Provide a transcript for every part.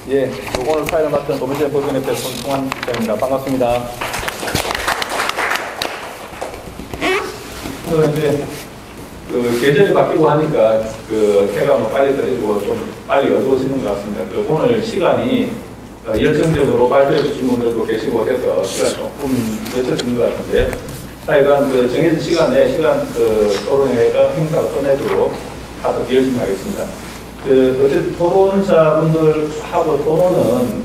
예, 오늘 파일을 맡은 노무현 보존협회 손승환 대표입니다. 반갑습니다. 이제 계절이 바뀌고 하니까 해가 빨리 떨어지고 좀 빨리 어두워지는 것 같습니다. 오늘 시간이 열정적으로 발표해 주신 분들도 계시고 해서 시간 조금 늦어진 것 같은데, 하여간 정해진 시간에 토론회가 행사가 끝내도록 하도록 열심히 하겠습니다. 어쨌든 토론자분들하고 토론은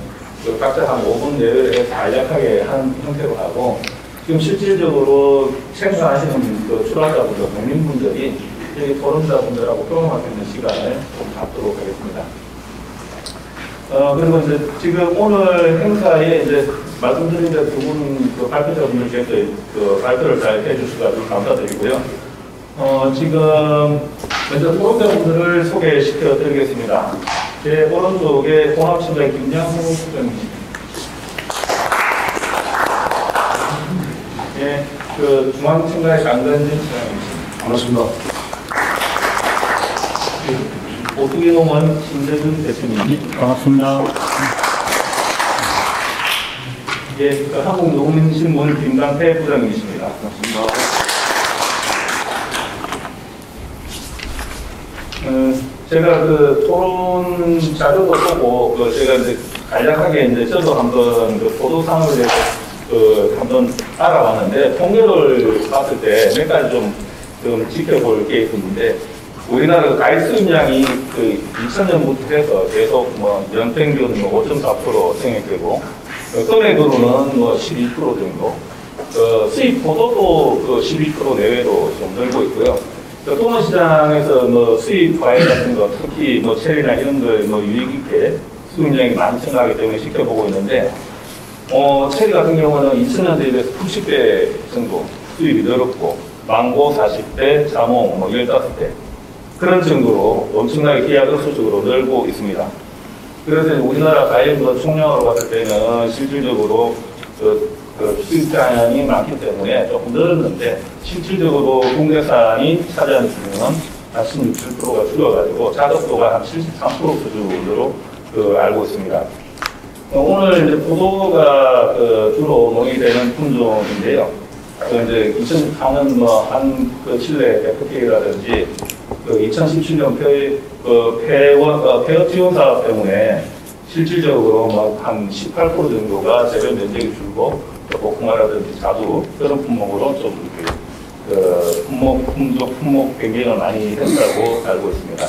각자 한 5분 내외에 간략하게 한 형태로 하고, 지금 실질적으로 생각하시는 출연자분들, 국민분들이 여기 토론자분들하고 토론할 수 있는 시간을 좀 갖도록 하겠습니다. 그리고 이제 지금 오늘 행사에 이제 말씀드린 대로 두 분 발표자분들께서 발표를 잘 해주셔서 감사드리고요. 지금 먼저 토론자분들을 소개시켜 드리겠습니다. 제 오른쪽에 홍합신당 김양호 부장님입니다. 예, 중앙친가의 강건진 부장님이십니다. 반갑습니다. 오뚜기농원 신재준 대표님. 반갑습니다. 예, 한국농민신문 김강태 부장님이십니다. 반갑습니다. 제가 토론 자료도 보고, 제가 이제 간략하게 이제 저도 한번 보도상을 대해서 한번 알아봤는데, 통계를 봤을 때 몇 가지 좀 지켜볼 게 있었는데, 우리나라 가입 수입량이 2000년부터 해서 계속 연평균 5.4% 생각되고, 금액으로는 12% 정도, 수입 포도도 12% 내외로 좀 늘고 있고요. 토너시장에서 수입 과일 같은 거, 특히 체리나 이런 걸 유익 있게 수입량이 많이 증가하기 때문에 지켜보고 있는데, 체리 같은 경우는 2000년대에 비해서 90배 정도 수입이 늘었고, 망고 40배, 자몽 15배. 그런 정도로 엄청나게 기하급수적으로 늘고 있습니다. 그래서 우리나라 과일 총량으로 봤을 때는 실질적으로 수입량이 많기 때문에 조금 늘었는데, 실질적으로 국내산이 차지하는 비중은 한 16, 7%가 줄어가지고 자급도가 한 73% 수준으로 알고 있습니다. 오늘 이제 포도가 주로 농이되는 품종인데요. 이제 2004년 한 칠레 FTA라든지 2017년 폐업 지원 사업 때문에 실질적으로 한 18% 정도가 재배 면적이 줄고, 복숭아라든지 자두 그런 품목으로 좀 품목 변경을 많이 했다고 알고 있습니다.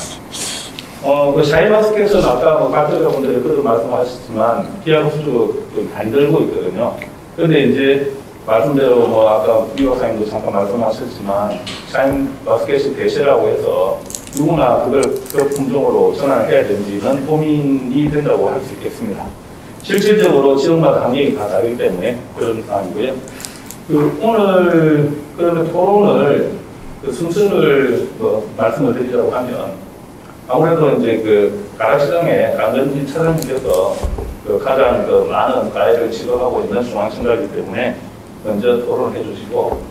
샤인마스켓은 아까 발표자분들이 그래도 말씀하셨지만 기하급수로 안 들고 있거든요. 그런데 이제 말씀대로 아까 이 박사님도 잠깐 말씀하셨지만 샤인마스켓이 대세라고 해서 누구나 그 품종으로 전환을 해야 되는지는 고민이 된다고 할 수 있겠습니다. 실질적으로 지역마다 항목이 다 다르기 때문에 그런 상황이고요. 오늘 그러면 토론을 순서를 말씀을 드리려고 하면, 아무래도 이제 가락시장에 강건진 차장님께서 가장 많은 과외를 지도하고 있는 중앙친가이기 때문에 먼저 토론을 해주시고,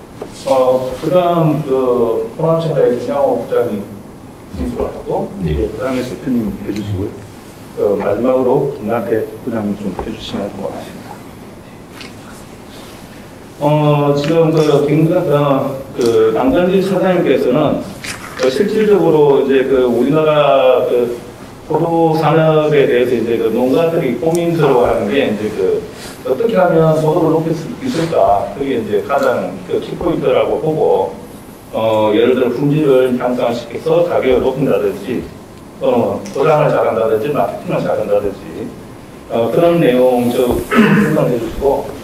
그 다음 호남친가의 김양호 부장님 진술을 하고, 그 다음에 대표님 해주시고요. 마지막으로 김강태 부장님 좀 해주시면 고맙습니다. 지금 강건진 차장님께서는 실질적으로 이제 우리나라 포도 산업에 대해서 이제 농가들이 고민스러워하는 게 이제 어떻게 하면 소득을 높일 수 있을까, 그게 이제 가장 키포인트라고 보고, 예를 들어 품질을 향상시켜서 가격을 높인다든지, 또는 포장을 잘한다든지, 마케팅을 잘한다든지, 그런 내용 설명해 주시고,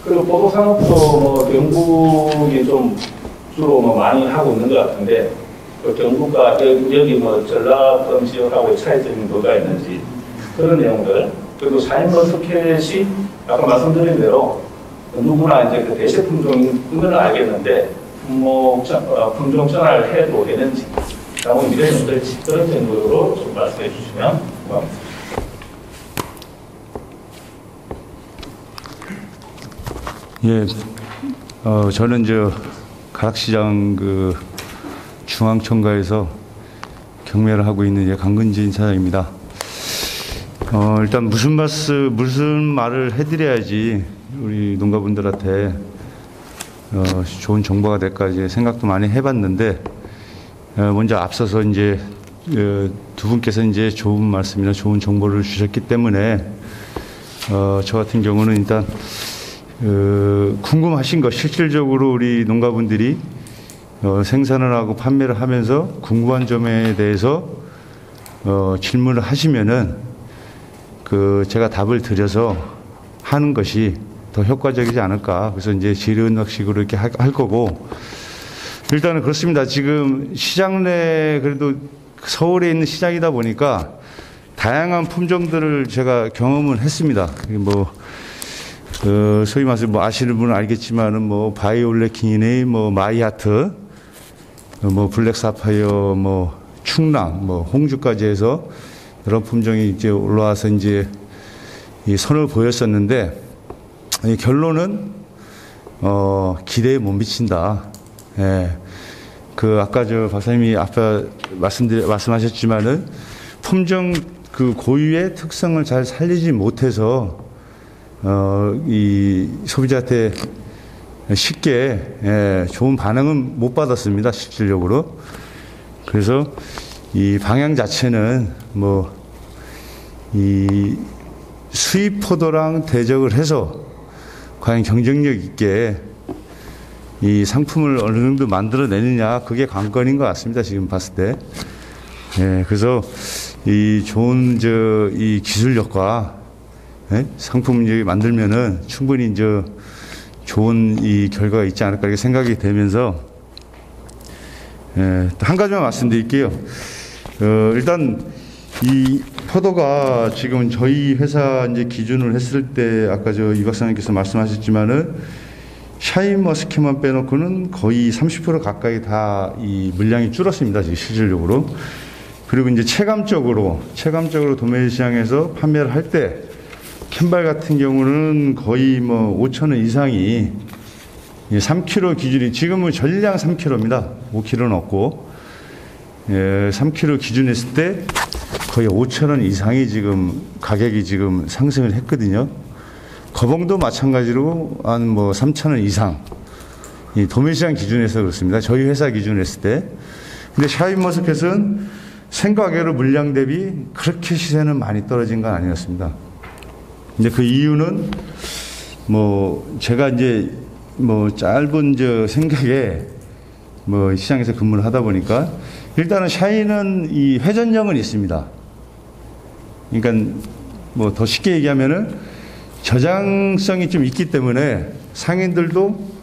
그리고 포도 산업도 경북이 좀 주로 많이 하고 있는 것 같은데, 경북과 여기 전라도 지역하고의 차이점이 뭐가 있는지, 그런 내용들, 그리고 샤인머스켓이 아까 말씀드린 대로 누구나 이제 대세 품종인 건 알겠는데, 품종 전환을 해도 되는지, 라고 미래는 될지, 그런 정도로 좀 말씀해 주시면 고맙습니다. 예, 저는 가락시장 중앙청가에서 경매를 하고 있는 강근진 사장입니다. 일단 무슨 말을 해드려야지 우리 농가분들한테 좋은 정보가 될까 이제 생각도 많이 해봤는데, 먼저 앞서서 이제 두 분께서 이제 좋은 말씀이나 좋은 정보를 주셨기 때문에 저 같은 경우는 일단 궁금하신 것, 실질적으로 우리 농가분들이 생산을 하고 판매를 하면서 궁금한 점에 대해서 질문을 하시면은 제가 답을 드려서 하는 것이 더 효과적이지 않을까. 그래서 이제 지른학식으로 이렇게 할 거고, 일단은 그렇습니다. 지금 시장 내 그래도 서울에 있는 시장이다 보니까 다양한 품종들을 제가 경험을 했습니다. 소위 말해서 아시는 분은 알겠지만은 바이올렛 기니네, 마이하트, 블랙 사파이어, 충랑, 홍주까지 해서 여러 품종이 이제 올라와서 이제 이 선을 보였었는데, 이 결론은 기대에 못 미친다. 예. 아까 박사님이 아까 말씀하셨지만은 품종 고유의 특성을 잘 살리지 못해서 이 소비자한테 쉽게 좋은 반응은 못 받았습니다, 실질적으로. 그래서 이 방향 자체는 이 수입 포도랑 대적을 해서 과연 경쟁력 있게 이 상품을 어느 정도 만들어내느냐, 그게 관건인 것 같습니다, 지금 봤을 때. 예, 그래서 이 좋은 이 기술력과 상품을 만들면은 충분히 좋은 이 결과가 있지 않을까 이렇게 생각이 되면서, 한 가지만 말씀드릴게요. 일단 이 포도가 지금 저희 회사 이제 기준을 했을 때 아까 이 박사님께서 말씀하셨지만은 샤인머스켓만 빼놓고는 거의 30% 가까이 다 이 물량이 줄었습니다, 지금 실질적으로. 그리고 이제 체감적으로 도매 시장에서 판매를 할 때 캔발 같은 경우는 거의 5,000원 이상이 3kg 기준이 지금은 전량 3kg입니다. 5kg는 없고 3kg 기준 했을 때 거의 5,000원 이상이 지금 가격이 지금 상승을 했거든요. 거봉도 마찬가지로 한 3,000원 이상. 이 도매시장 기준에서 그렇습니다. 저희 회사 기준 했을 때. 근데 샤인머스켓은 생가계로 물량 대비 그렇게 시세는 많이 떨어진 건 아니었습니다. 근데 그 이유는 제가 이제 짧은 생각에 시장에서 근무를 하다 보니까 일단은 샤인은 이 회전력은 있습니다. 그러니까 더 쉽게 얘기하면은 저장성이 좀 있기 때문에 상인들도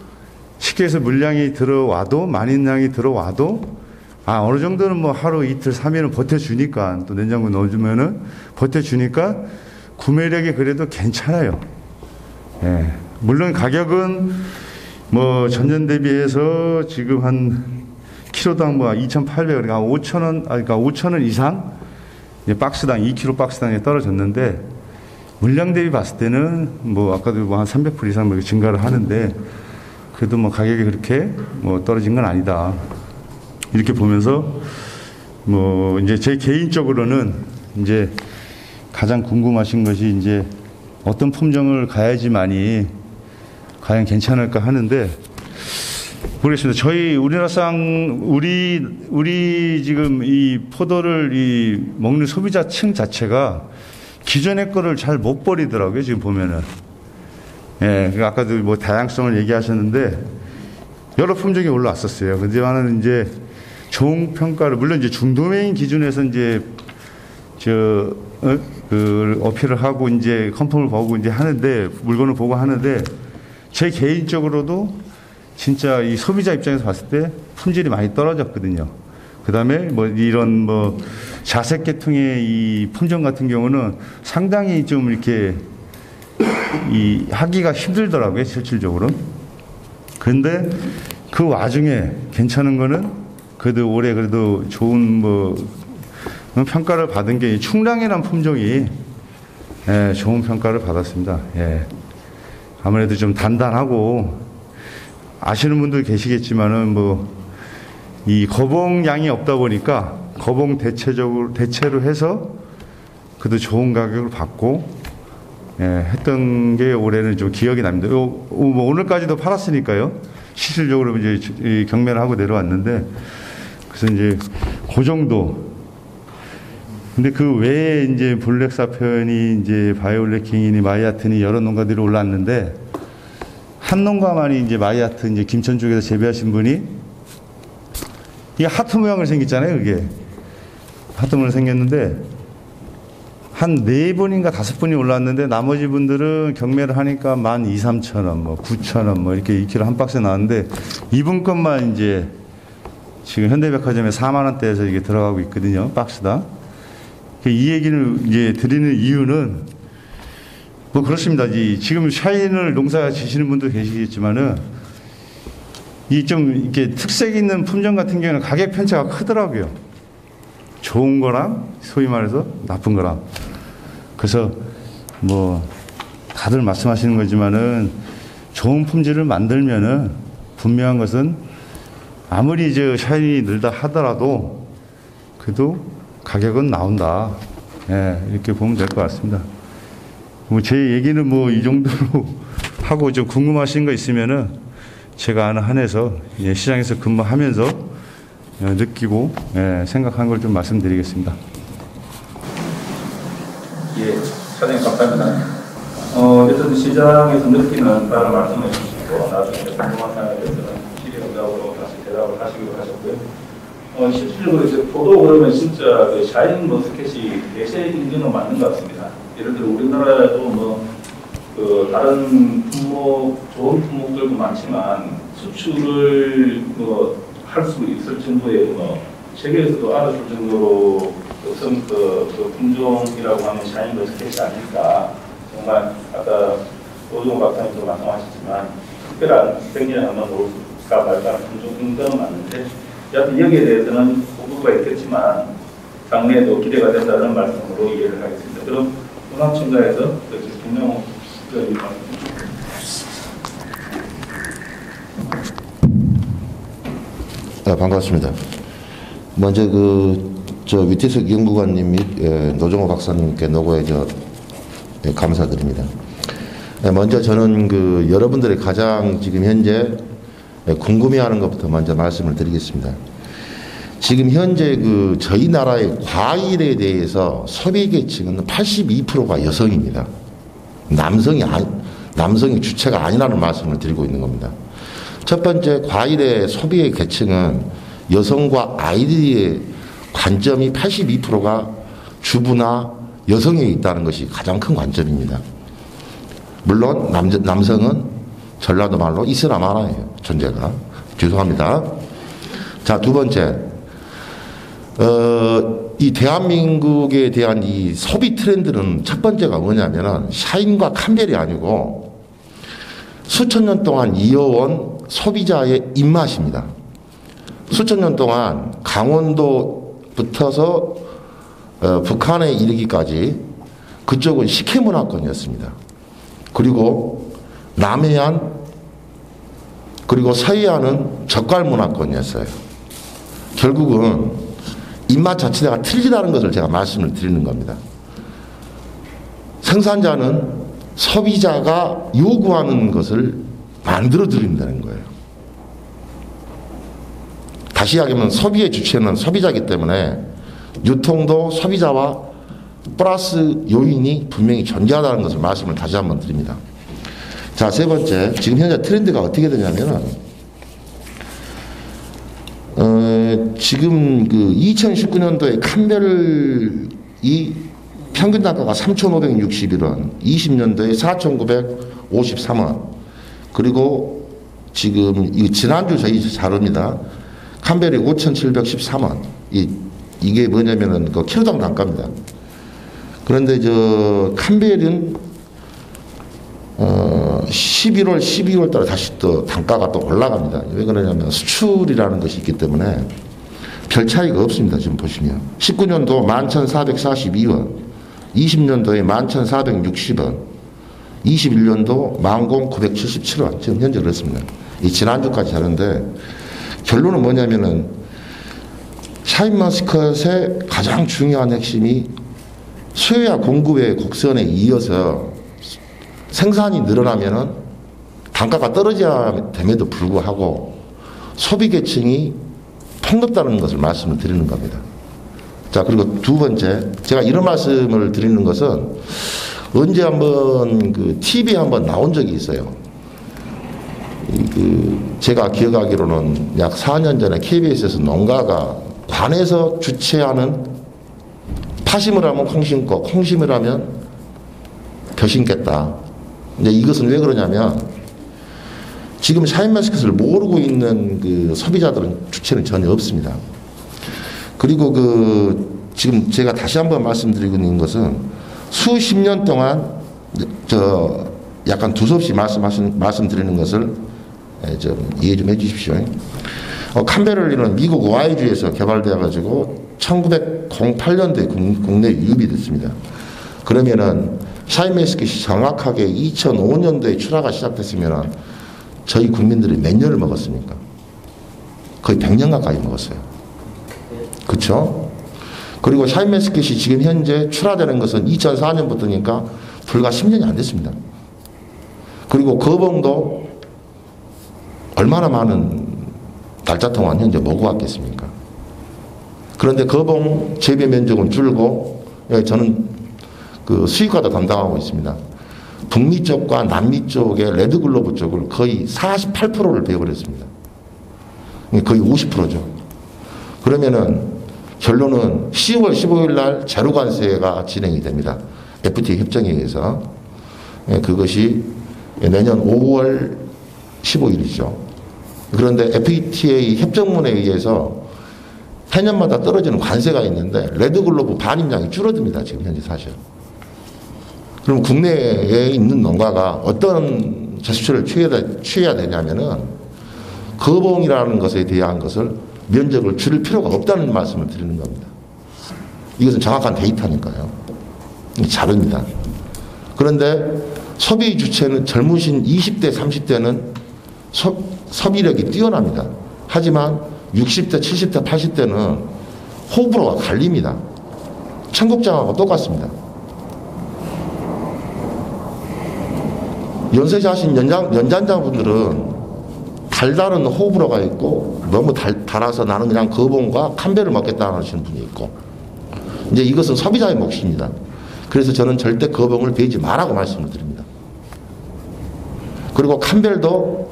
쉽게 해서 물량이 들어와도, 만인량이 들어와도 어느 정도는 하루 이틀 3일은 버텨주니까, 또 냉장고 넣어주면은 버텨주니까 구매력이 그래도 괜찮아요. 예. 물론 가격은 전년 대비해서 지금 한 키로당 2,800원, 그러니까 5,000원, 그러니까 5,000원 이상 박스당 2kg 박스당에 떨어졌는데, 물량 대비 봤을 때는 아까도 한 300% 이상 증가를 하는데, 그래도 가격이 그렇게 떨어진 건 아니다. 이렇게 보면서 이제 제 개인적으로는 이제 가장 궁금하신 것이 이제 어떤 품종을 가야지만이 과연 괜찮을까 하는데, 모르겠습니다. 저희 우리 지금 이 포도를 먹는 소비자층 자체가 기존의 거를 잘 못 버리더라고요, 지금 보면은. 예, 아까도 다양성을 얘기하셨는데, 여러 품종이 올라왔었어요. 근데만은 이제 종평가를, 물론 이제 중도메인 기준에서 이제, 어필을 하고 이제 컨펌을 보고 이제 하는데, 물건을 보고 하는데, 제 개인적으로도 진짜 이 소비자 입장에서 봤을 때 품질이 많이 떨어졌거든요. 그 다음에 이런 자색 계통의 이 품종 같은 경우는 상당히 좀 이렇게 하기가 힘들더라고요, 실질적으로. 그런데 그 와중에 괜찮은 거는 그래도 올해 그래도 좋은 평가를 받은 게 충랑이라는 품종이 좋은 평가를 받았습니다. 예. 아무래도 좀 단단하고, 아시는 분들 계시겠지만은 이 거봉량이 없다 보니까 거봉 대체로 해서 그래도 좋은 가격을 받고 했던 게 올해는 좀 기억이 납니다. 뭐 오늘까지도 팔았으니까요. 실질적으로 이제 이 경매를 하고 내려왔는데 그래서 이제 그 정도. 근데 그 외에 이제 블랙사편이 이제 바이올렛 킹이니 마이야트니 여러 농가들이 올랐는데 한 농가만이 이제 마이야트 이제 김천 쪽에서 재배하신 분이 이게 하트 모양을 생겼잖아요. 그게 하트 모양 생겼는데 한 4분인가 5분이 올랐는데 나머지 분들은 경매를 하니까 12,000~13,000원, 뭐 9,000원 뭐 이렇게 2kg 한 박스에 나왔는데 이분 것만 이제 지금 현대백화점에 4만 원대에서 이게 들어가고 있거든요. 박스당. 이 얘기를 이제 드리는 이유는 뭐 그렇습니다. 지금 샤인을 농사 지시는 분도 계시겠지만은 이 좀 이렇게 특색 있는 품종 같은 경우는 가격 편차가 크더라고요. 좋은 거랑 소위 말해서 나쁜 거랑. 그래서 뭐 다들 말씀하시는 거지만은 좋은 품질을 만들면은 분명한 것은 아무리 저 샤인이 늘다 하더라도 그래도 가격은 나온다. 이렇게 보면 될 것 같습니다. 뭐 제 얘기는 뭐 이 정도로 하고 좀 궁금하신 거 있으면은 제가 아는 한에서 시장에서 근무하면서 느끼고 생각한 걸 좀 말씀드리겠습니다. 예, 사장님 감사합니다. 어쨌든 시장에서 느끼는 다른 말씀해 주시고 나중에 궁금한 사항에 대해서는 질의응답으로 다시 대답을 하시기로 하셨고요. 실질적으로 이제 포도 그러면 진짜 그 샤인 머스켓이 대세인지는 맞는 것 같습니다. 예를 들어 우리나라에도 뭐 그 다른 품목 좋은 품목들도 많지만 수출을 뭐 할 수 있을 정도의 뭐 세계에서도 알아줄 정도로 그 품종이라고 하면 샤인 머스켓이 아닐까. 정말 아까 오종호 박사님도 말씀하셨지만 특별한 생리를 한번 올까 말까 품종인 건 맞는데 여하튼 여기에 대해서는 보고가 있겠지만 장래에도 기대가 된다는 말씀으로 이해를 하겠습니다. 그럼 문화청가에서 김명호 의원님 반갑습니다. 먼저 위태석 연구관님 및 노종호 박사님께 노고에 감사드립니다. 먼저 저는 여러분들이 가장 지금 현재 궁금해하는 것부터 먼저 말씀을 드리겠습니다. 지금 현재 저희 나라의 과일에 대해서 소비 계층은 82%가 여성입니다. 남성이 주체가 아니라는 말씀을 드리고 있는 겁니다. 첫 번째, 과일의 소비의 계층은 여성과 아이들의 관점이 82%가 주부나 여성에 있다는 것이 가장 큰 관점입니다. 물론 남성은 전라도 말로 있으나 마나예요. 존재가. 죄송합니다. 자, 두 번째, 이 대한민국에 대한 이 소비 트렌드는 첫 번째가 뭐냐면은 샤인과 캄벨이 아니고 수천 년 동안 이어온 소비자의 입맛입니다. 수천 년 동안 강원도부터서 북한에 이르기까지 그쪽은 식혜 문화권이었습니다. 그리고 남해안 그리고 서해안은 젓갈 문화권이었어요. 결국은 입맛 자체가 틀리다는 것을 제가 말씀을 드리는 겁니다. 생산자는 소비자가 요구하는 것을 만들어 드린다는 거예요. 다시 이야기하면 소비의 주체는 소비자이기 때문에 유통도 소비자와 플러스 요인이 분명히 존재하다는 것을 말씀을 다시 한번 드립니다. 자, 세 번째, 지금 현재 트렌드가 어떻게 되냐면은 지금 2019년도에 캄벨이 평균 단가가 3,561원, 20년도에 4,953원, 그리고 지금 지난주 저희 자료입니다. 캄벨이 5,713원. 이게 뭐냐면은 킬로당 단가입니다. 그런데 캄벨은 11월, 12월 달에 다시 또 단가가 또 올라갑니다. 왜 그러냐면 수출이라는 것이 있기 때문에 별 차이가 없습니다. 지금 보시면 19년도 11,442원, 20년도에 11,460원, 21년도 10,977원. 지금 현재 그렇습니다. 이 지난주까지 하는데 결론은 뭐냐면은 샤인머스컷의 가장 중요한 핵심이 수요와 공급의 곡선에 이어서 생산이 늘어나면은 단가가 떨어져야 됨에도 불구하고 소비 계층이 폭넓다는 것을 말씀을 드리는 겁니다. 자, 그리고 두 번째, 제가 이런 말씀을 드리는 것은 언제 한번 그 TV에 한번 나온 적이 있어요. 제가 기억하기로는 약 4년 전에 KBS에서 농가가 관에서 주최하는 파심을 하면 콩 심고 콩 심을 하면 벼 심겠다. 이제 이것은 왜 그러냐면 지금 샤인머스켓을 모르고 있는 그 소비자들은 주체는 전혀 없습니다. 그리고 지금 제가 다시 한번 말씀드리고 있는 것은 수십 년 동안 약간 두서없이 말씀드리는 것을 좀 이해 좀 해주십시오. 캄베럴리는 미국 오하이주에서 개발되어 가지고 1908년도에 국내에 유입이 됐습니다. 그러면은 샤인머스켓이 정확하게 2005년도에 출하가 시작됐으면 저희 국민들이 몇 년을 먹었습니까? 거의 100년 가까이 먹었어요. 그렇죠? 그리고 샤인머스켓이 지금 현재 출하되는 것은 2004년부터니까 불과 10년이 안 됐습니다. 그리고 거봉도 얼마나 많은 날짜 동안 현재 먹어왔겠습니까? 그런데 거봉 재배 면적은 줄고 저는 그 수입과도 담당하고 있습니다. 북미 쪽과 남미 쪽의 레드글로브 쪽을 거의 48%를 배워버렸습니다. 거의 50%죠. 그러면은 결론은 10월 15일 날 제로 관세가 진행이 됩니다. FTA 협정에 의해서. 그것이 내년 5월 15일이죠. 그런데 FTA 협정문에 의해서 해년마다 떨어지는 관세가 있는데 레드글로브 반입량이 줄어듭니다. 지금 현재 사실. 그럼 국내에 있는 농가가 어떤 제스처를 취해야 되냐면은 거봉이라는 것에 대한 것을 면적을 줄일 필요가 없다는 말씀을 드리는 겁니다. 이것은 정확한 데이터니까요. 자료입니다. 그런데 소비 주체는 젊으신 20대, 30대는 소비력이 뛰어납니다. 하지만 60대, 70대, 80대는 호불호가 갈립니다. 청국장하고 똑같습니다. 연세자신 연장자분들은 달달한 호불호가 있고 너무 달아서 나는 그냥 거봉과 캄베를 먹겠다 하시는 분이 있고 이제 이것은 소비자의 몫입니다. 그래서 저는 절대 거봉을 베지 말라고 말씀을 드립니다. 그리고 캄벨도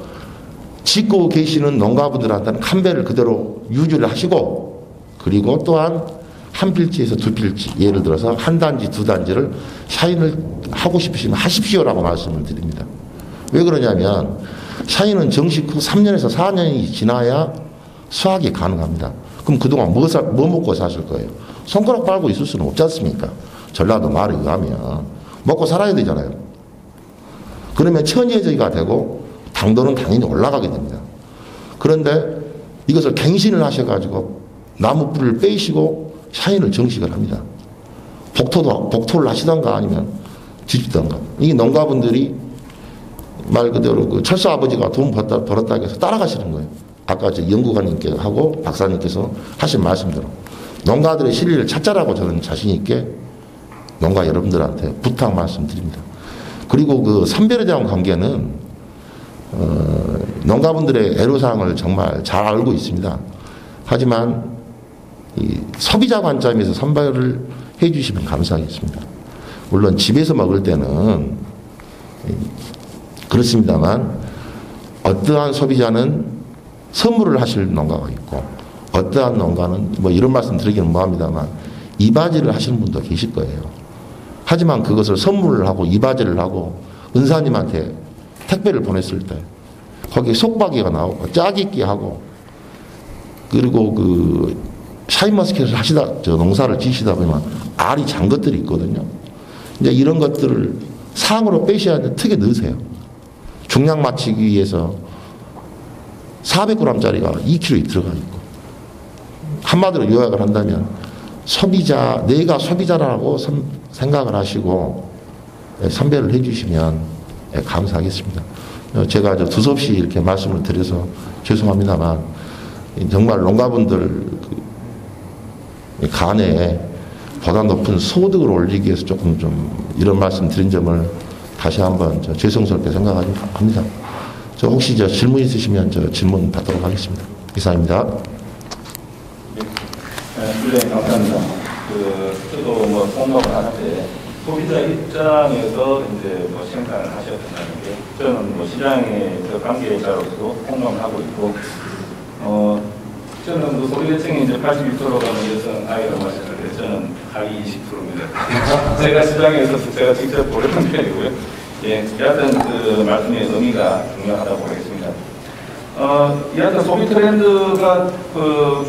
짓고 계시는 농가분들한테는 캄벨을 그대로 유지를 하시고 그리고 또한 한 필지에서 두 필지 예를 들어서 한 단지 두 단지를 샤인을 하고 싶으시면 하십시오라고 말씀을 드립니다. 왜 그러냐면 샤인은 정식 후 3년에서 4년이 지나야 수확이 가능합니다. 그럼 그동안 뭐 먹고 사실 거예요? 손가락 빨고 있을 수는 없지 않습니까? 전라도 말에 의하면 먹고 살아야 되잖아요. 그러면 천혜제가 되고 당도는 당연히 올라가게 됩니다. 그런데 이것을 갱신을 하셔가지고 나무 뿌리를 빼시고 샤인을 정식을 합니다. 복토를 하시던가 아니면 뒤집던가. 이게 농가분들이 말 그대로 그 철수 아버지가 돈 벌었다고 해서 따라가시는 거예요. 아까 저 연구관님께 하고 박사님께서 하신 말씀대로. 농가들의 실리를 찾자라고 저는 자신있게 농가 여러분들한테 부탁 말씀드립니다. 그리고 그 선별에 대한 관계는 농가분들의 애로사항을 정말 잘 알고 있습니다. 하지만 이 소비자 관점에서 선별을 해 주시면 감사하겠습니다. 물론 집에서 먹을 때는 그렇습니다만 어떠한 소비자는 선물을 하실 농가가 있고 어떠한 농가는 뭐 이런 말씀 드리기는 뭐합니다만 이바지를 하시는 분도 계실 거예요. 하지만 그것을 선물을 하고 이바지를 하고 은사님한테 택배를 보냈을 때 거기에 속박이가 나오고 짜깁기 하고 그리고 그 샤인머스켓을 저 농사를 지시다 보면 알이 잔 것들이 있거든요. 이제 이런 것들을 상으로 빼셔야 하는데 턱에 넣으세요. 중량 맞추기 위해서 400g짜리가 2kg에 들어가 있고 한마디로 요약을 한다면 소비자, 내가 소비자라고 생각을 하시고 선별을 해 주시면 감사하겠습니다. 제가 두서없이 이렇게 말씀을 드려서 죄송합니다만 정말 농가분들 이 간에 보다 높은 소득을 올리기 위해서 조금 좀 이런 말씀 드린 점을 다시 한번 죄송스럽게 생각합니다. 저 혹시 질문 있으시면 질문 받도록 하겠습니다. 이상입니다. 네, 감사합니다. 저도 공감을 하는데 소비자 입장에서 이제 생산을 하셔야 된다는 게 저는 시장의 관계자로서도 공감을 하고 있고 저는 소비자층이 이제 82%가 여성 아이라고 하셨는데 저는 아이 20%입니다. 제가 시장에 있어서 제가 직접 보려는 편이고요. 예, 여하튼 말씀의 의미가 중요하다고 보겠습니다. 여하튼 소비 트렌드가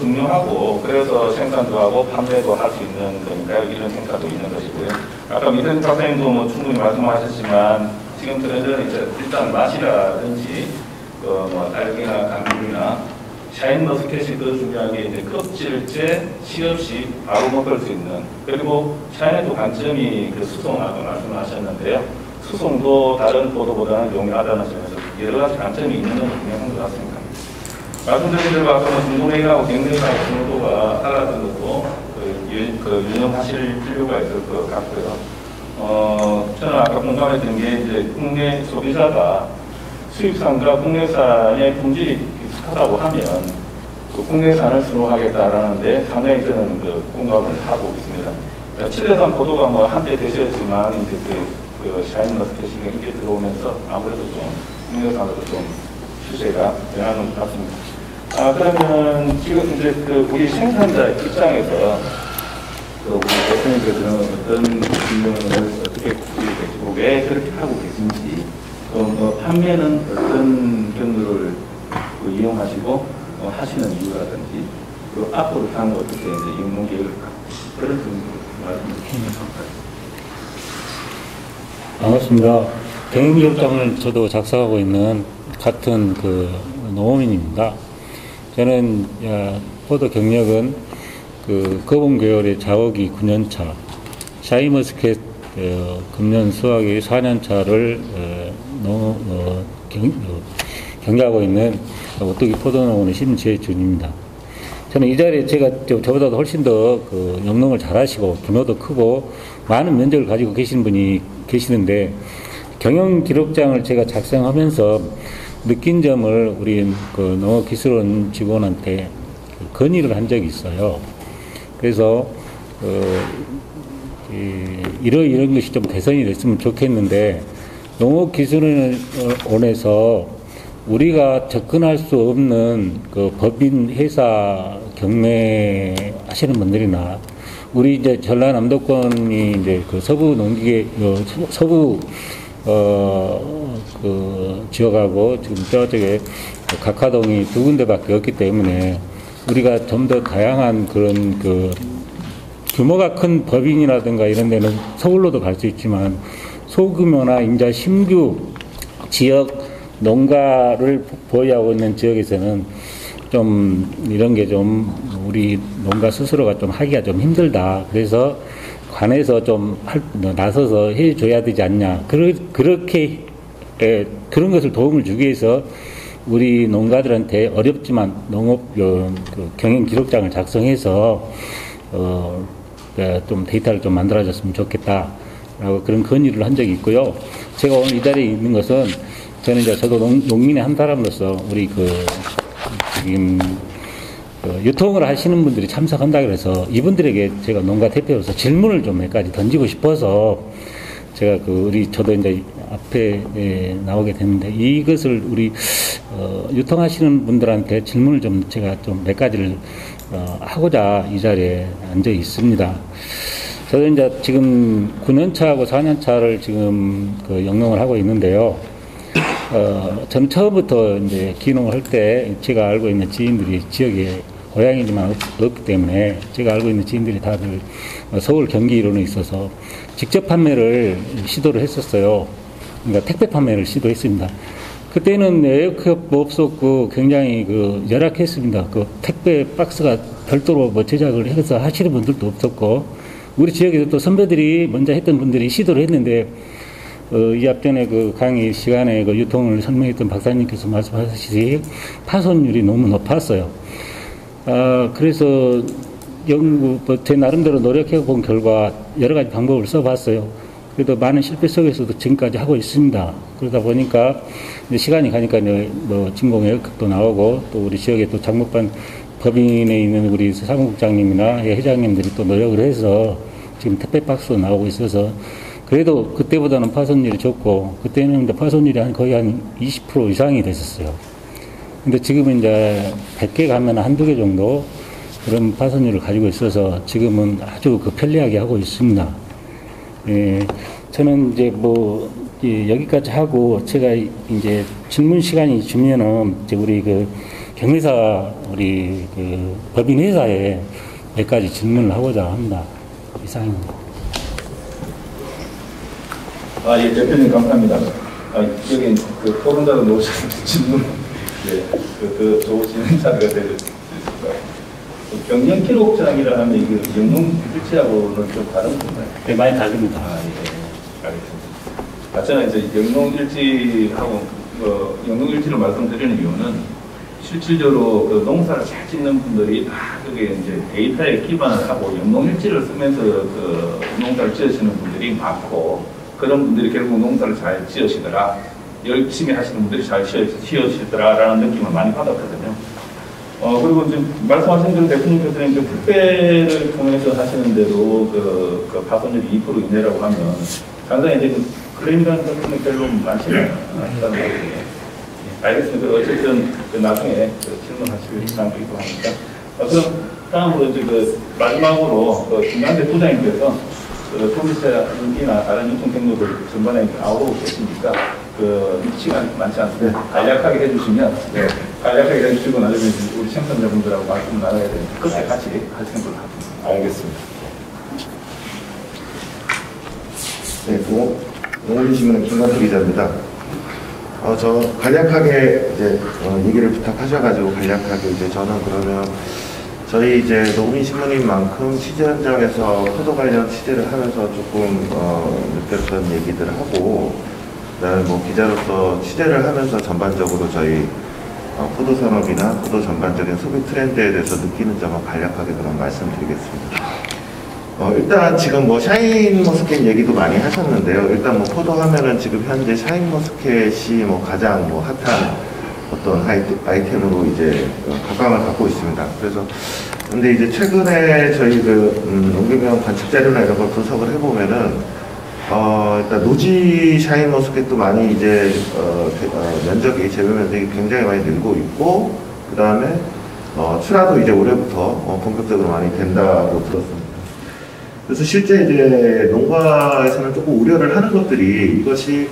중요하고 그래서 생산도 하고 판매도 할 수 있는 거니까 이런 생각도 있는 것이고요. 아까 민선 박사님도 충분히 말씀하셨지만 지금 트렌드는 이제 일단 맛이라든지 딸기나 당근이나 샤인머스켓이 더 중요한 게 이제 껍질째 시없이 바로 먹을 수 있는 그리고 샤인의 또 관점이 수송하고 말씀하셨는데요. 수송도 다른 포도보다는 용이하다는 점에서 여러 가지 관점이 있는 건 분명한 것 같습니다. 말씀드린 대로 아까 중도매입하고 경매하고 중도가 달라진 것도 유념하실 필요가 있을 것 같고요. 저는 아까 공감했던 게 이제 국내 소비자가 수입산과 국내산의 품질이 비슷하다고 하면 국내산을 선호하겠다라는데 상당히 저는 공감을 하고 있습니다. 칠레산 포도가 한때 되셨지만 이제 샤인머스켓이 이렇게 들어오면서 아무래도 좀 국내산으로 좀 추세가 변하는 것 같습니다. 그러면 지금 이제 우리 생산자 입장에서 우리 대표님께서는 어떤 질문을 어떻게 계시고 왜 그렇게 하고 계신지 판매는 어떤 경로를 이용하시고 하시는 이유라든지 앞으로 향후 어떻게 이제 임무 계획을 그런 말씀 주시면 반갑습니다. 경영기획장을 저도 작성하고 있는 같은 농업인입니다. 저는 포도 경력은 거봉 계열의 자업이 9년차, 샤인머스켓 금년 수확이 4년차를 경영하고 있는 오뚜기 포도농원의 심재준입니다. 저는 이 자리에 저보다도 훨씬 더 영농을 잘하시고 규모도 크고 많은 면적을 가지고 계시는 분이 계시는데 경영 기록장을 제가 작성하면서 느낀 점을 우리 농업기술원 직원한테 건의를 한 적이 있어요. 그래서 이런 것이 좀 개선이 됐으면 좋겠는데 농업기술원에서 우리가 접근할 수 없는 법인 회사 경매 하시는 분들이나 우리 이제 전라남도권이 이제 서부 농기계 서부 지역하고 지금 저쪽에 각하동이 두 군데밖에 없기 때문에 우리가 좀 더 다양한 그런 규모가 큰 법인이라든가 이런 데는 서울로도 갈 수 있지만 소규모나 인자 신규 지역 농가를 보유하고 있는 지역에서는 좀 이런 게 좀 우리 농가 스스로가 좀 하기가 좀 힘들다. 그래서 관에서 좀 나서서 해줘야 되지 않냐. 그렇게 그런 것을 도움을 주기 위해서 우리 농가들한테 어렵지만 농업 경영 기록장을 작성해서 좀 데이터를 좀 만들어줬으면 좋겠다라고 그런 건의를 한 적이 있고요. 제가 오늘 이 자리에 있는 것은 저는 이제 저도 농민의 한 사람으로서 우리 지금 유통을 하시는 분들이 참석한다 그래서 이분들에게 제가 농가 대표로서 질문을 좀 몇 가지 던지고 싶어서 제가 저도 이제 앞에 나오게 됐는데 이것을 우리 유통하시는 분들한테 질문을 좀 제가 좀 몇 가지를 하고자 이 자리에 앉아 있습니다. 저도 이제 지금 9년차하고 4년차를 지금 영농을 하고 있는데요. 저는 처음부터 이제 기농을 할 때 제가 알고 있는 지인들이 지역에 고향이지만 없기 때문에 제가 알고 있는 지인들이 다들 서울 경기 이론에 있어서 직접 판매를 시도를 했었어요. 그러니까 택배 판매를 시도했습니다. 그때는 에어컵도 없었고 굉장히 열악했습니다. 택배 박스가 별도로 제작을 해서 하시는 분들도 없었고 우리 지역에서 또 선배들이 먼저 했던 분들이 시도를 했는데 이 앞전에 강의 시간에 유통을 설명했던 박사님께서 말씀하셨듯이 파손율이 너무 높았어요. 그래서 제 나름대로 노력해 본 결과 여러 가지 방법을 써봤어요. 그래도 많은 실패 속에서도 지금까지 하고 있습니다. 그러다 보니까 이제 시간이 가니까 뭐 진공의 역학도 나오고 또 우리 지역에 또 장목반 법인에 있는 우리 사무국장님이나 회장님들이 또 노력을 해서 지금 택배 박스도 나오고 있어서 그래도 그때보다는 파손율이 적고 그때는 이제 파손율이 거의 한 20% 이상이 됐었어요. 근데 지금은 이제 100개 가면 한두 개 정도 그런 파손율을 가지고 있어서 지금은 아주 편리하게 하고 있습니다. 예, 저는 이제 뭐 여기까지 하고 제가 이제 질문 시간이 주면은 이제 우리 그 경매사 우리 그 법인 회사에 몇 가지 질문을 하고자 합니다. 이상입니다. 예, 대표님 감사합니다. 여기 그 토론자로 놓으신 질문, 그 좋으신 자리가 되셨습니다. 경영 기록장이라 하면 이게 영농 일지하고는 좀 다른 건가요? 네, 많이 다릅니다. 예, 알겠습니다. 저는 이제 영농 일지하고 영농 일지를 말씀드리는 이유는 실질적으로 그 농사를 잘 짓는 분들이 다 그게 이제 데이터에 기반을 하고 영농 일지를 쓰면서 그 농사를 지으시는 분들이 많고 그런 분들이 결국 농사를 잘 지으시더라, 열심히 하시는 분들이 잘 지으시더라라는 느낌을 많이 받았거든요. 그리고 지금 말씀하신 대로 대표님께서는 이제 택배를 통해서 하시는데도 그 파손율이 2% 이내라고 하면 상당히 이제 그 클레임이라는 것은 별로 많지는 않다는 거예요. 알겠습니다. 어쨌든 나중에 질문하실 사항도 있고 하니까. 그럼 다음으로 이제 마지막으로 김강대 부장님께서 소비자이나 다른 유통 경로들 전반에 나오고 계시니까 시간 많지 않습니다. 간략하게 해주시면 간략하게 해주시고 나중에 우리 시청자분들하고 말씀 나눠야 되니까 끝에 같이 하시는 걸로 합니다. 알겠습니다. 네, 농업인신문의 김관태 기자입니다. 저 간략하게 이제 얘기를 부탁하셔가지고 간략하게 이제 저는 그러면 저희 이제 농업인신문인 만큼 취재 현장에서 포도 관련 취재를 하면서 조금 느꼈던 얘기들을 하고, 그다음에 뭐 기자로서 취재를 하면서 전반적으로 저희 포도 산업이나 포도 전반적인 소비 트렌드에 대해서 느끼는 점을 간략하게 그럼 말씀드리겠습니다. 일단 지금 뭐 샤인머스켓 얘기도 많이 하셨는데요. 일단 뭐 포도 하면은 지금 현재 샤인머스켓이 뭐 가장 뭐 핫한 어떤 아이템으로 이제 각광을 받고 있습니다. 그래서 근데 이제 최근에 저희 농경영 관측 자료나 이런 걸 분석을 해보면은 일단 노지 샤인머스켓도 많이 이제 면적이 재배 면적이 굉장히 많이 늘고 있고, 그 다음에 출하도 이제 올해부터 본격적으로 많이 된다고 들었습니다. 그래서 실제 이제 농가에서는 조금 우려를 하는 것들이 이것이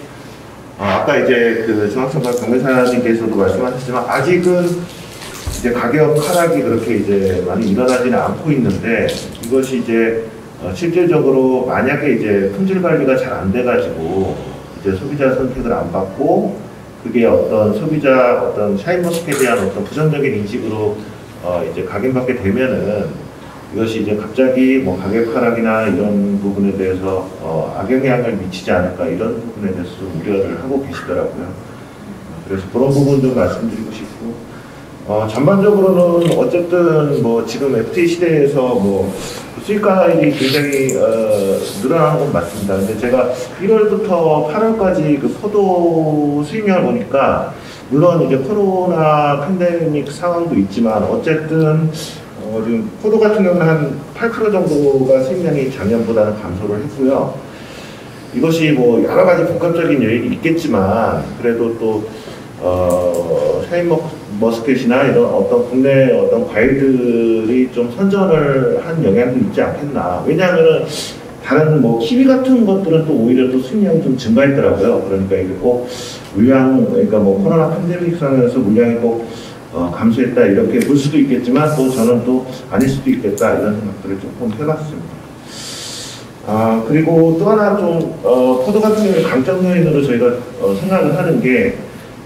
아까 이제 중앙선거 경매사님께서도 말씀하셨지만 아직은 이제 가격 하락이 그렇게 이제 많이 일어나지는 않고 있는데, 이것이 이제 실질적으로 만약에 이제 품질 관리가 잘 안 돼가지고 이제 소비자 선택을 안 받고 그게 어떤 샤인머스켓에 대한 어떤 부정적인 인식으로 이제 각인받게 되면은 이것이 이제 갑자기 뭐 가격 하락이나 이런 부분에 대해서 악영향을 미치지 않을까, 이런 부분에 대해서 좀 우려를 하고 계시더라고요. 그래서 그런 부분 좀 말씀드리고 싶고, 전반적으로는 어쨌든 뭐 지금 FTA 시대에서 뭐 수익가액이 굉장히 늘어나는 건 맞습니다. 근데 제가 1월부터 8월까지 그 포도 수입량을 보니까 물론 이제 코로나 팬데믹 상황도 있지만 어쨌든 지금 포도 같은 경우는 한 8% 정도가 수입량이 작년보다는 감소를 했고요. 이것이 뭐 여러 가지 복합적인 요인이 있겠지만 그래도 또 샤인머스켓이나 이런 어떤 국내 어떤 과일들이 좀 선전을 한 영향도 있지 않겠나. 왜냐하면은 다른 뭐 키위 같은 것들은 또 오히려 또 수입량이 좀 증가했더라고요. 그러니까 이게 꼭 그러니까 뭐 코로나 팬데믹 상황에서 물량이 꼭 감소했다 이렇게 볼 수도 있겠지만 또 저는 또 아닐 수도 있겠다 이런 생각들을 조금 해봤습니다. 그리고 또 하나 좀 포도 같은 경우에 강점 요인으로 저희가 생각을 하는 게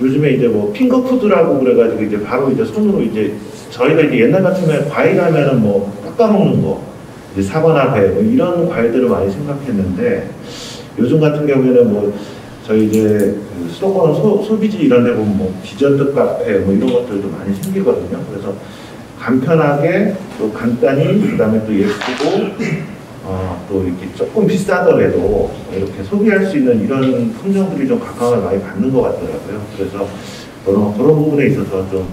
요즘에 이제 뭐 핑거푸드라고 그래가지고 이제 바로 이제 손으로 이제 저희가 이제 옛날 같으면 과일 하면은 뭐 깎아먹는 거 이제 사과나 배 뭐 이런 과일들을 많이 생각했는데 요즘 같은 경우에는 뭐 저희 이제 수도권 소비지 이런 데 보면 뭐 비전드 카페 뭐 이런 것들도 많이 생기거든요. 그래서 간편하게 또 간단히 그다음에 또 예쁘고 또 이렇게 조금 비싸더라도 이렇게 소비할 수 있는 이런 품종들이 좀 각광을 많이 받는 것 같더라고요. 그래서 그런 부분에 있어서 좀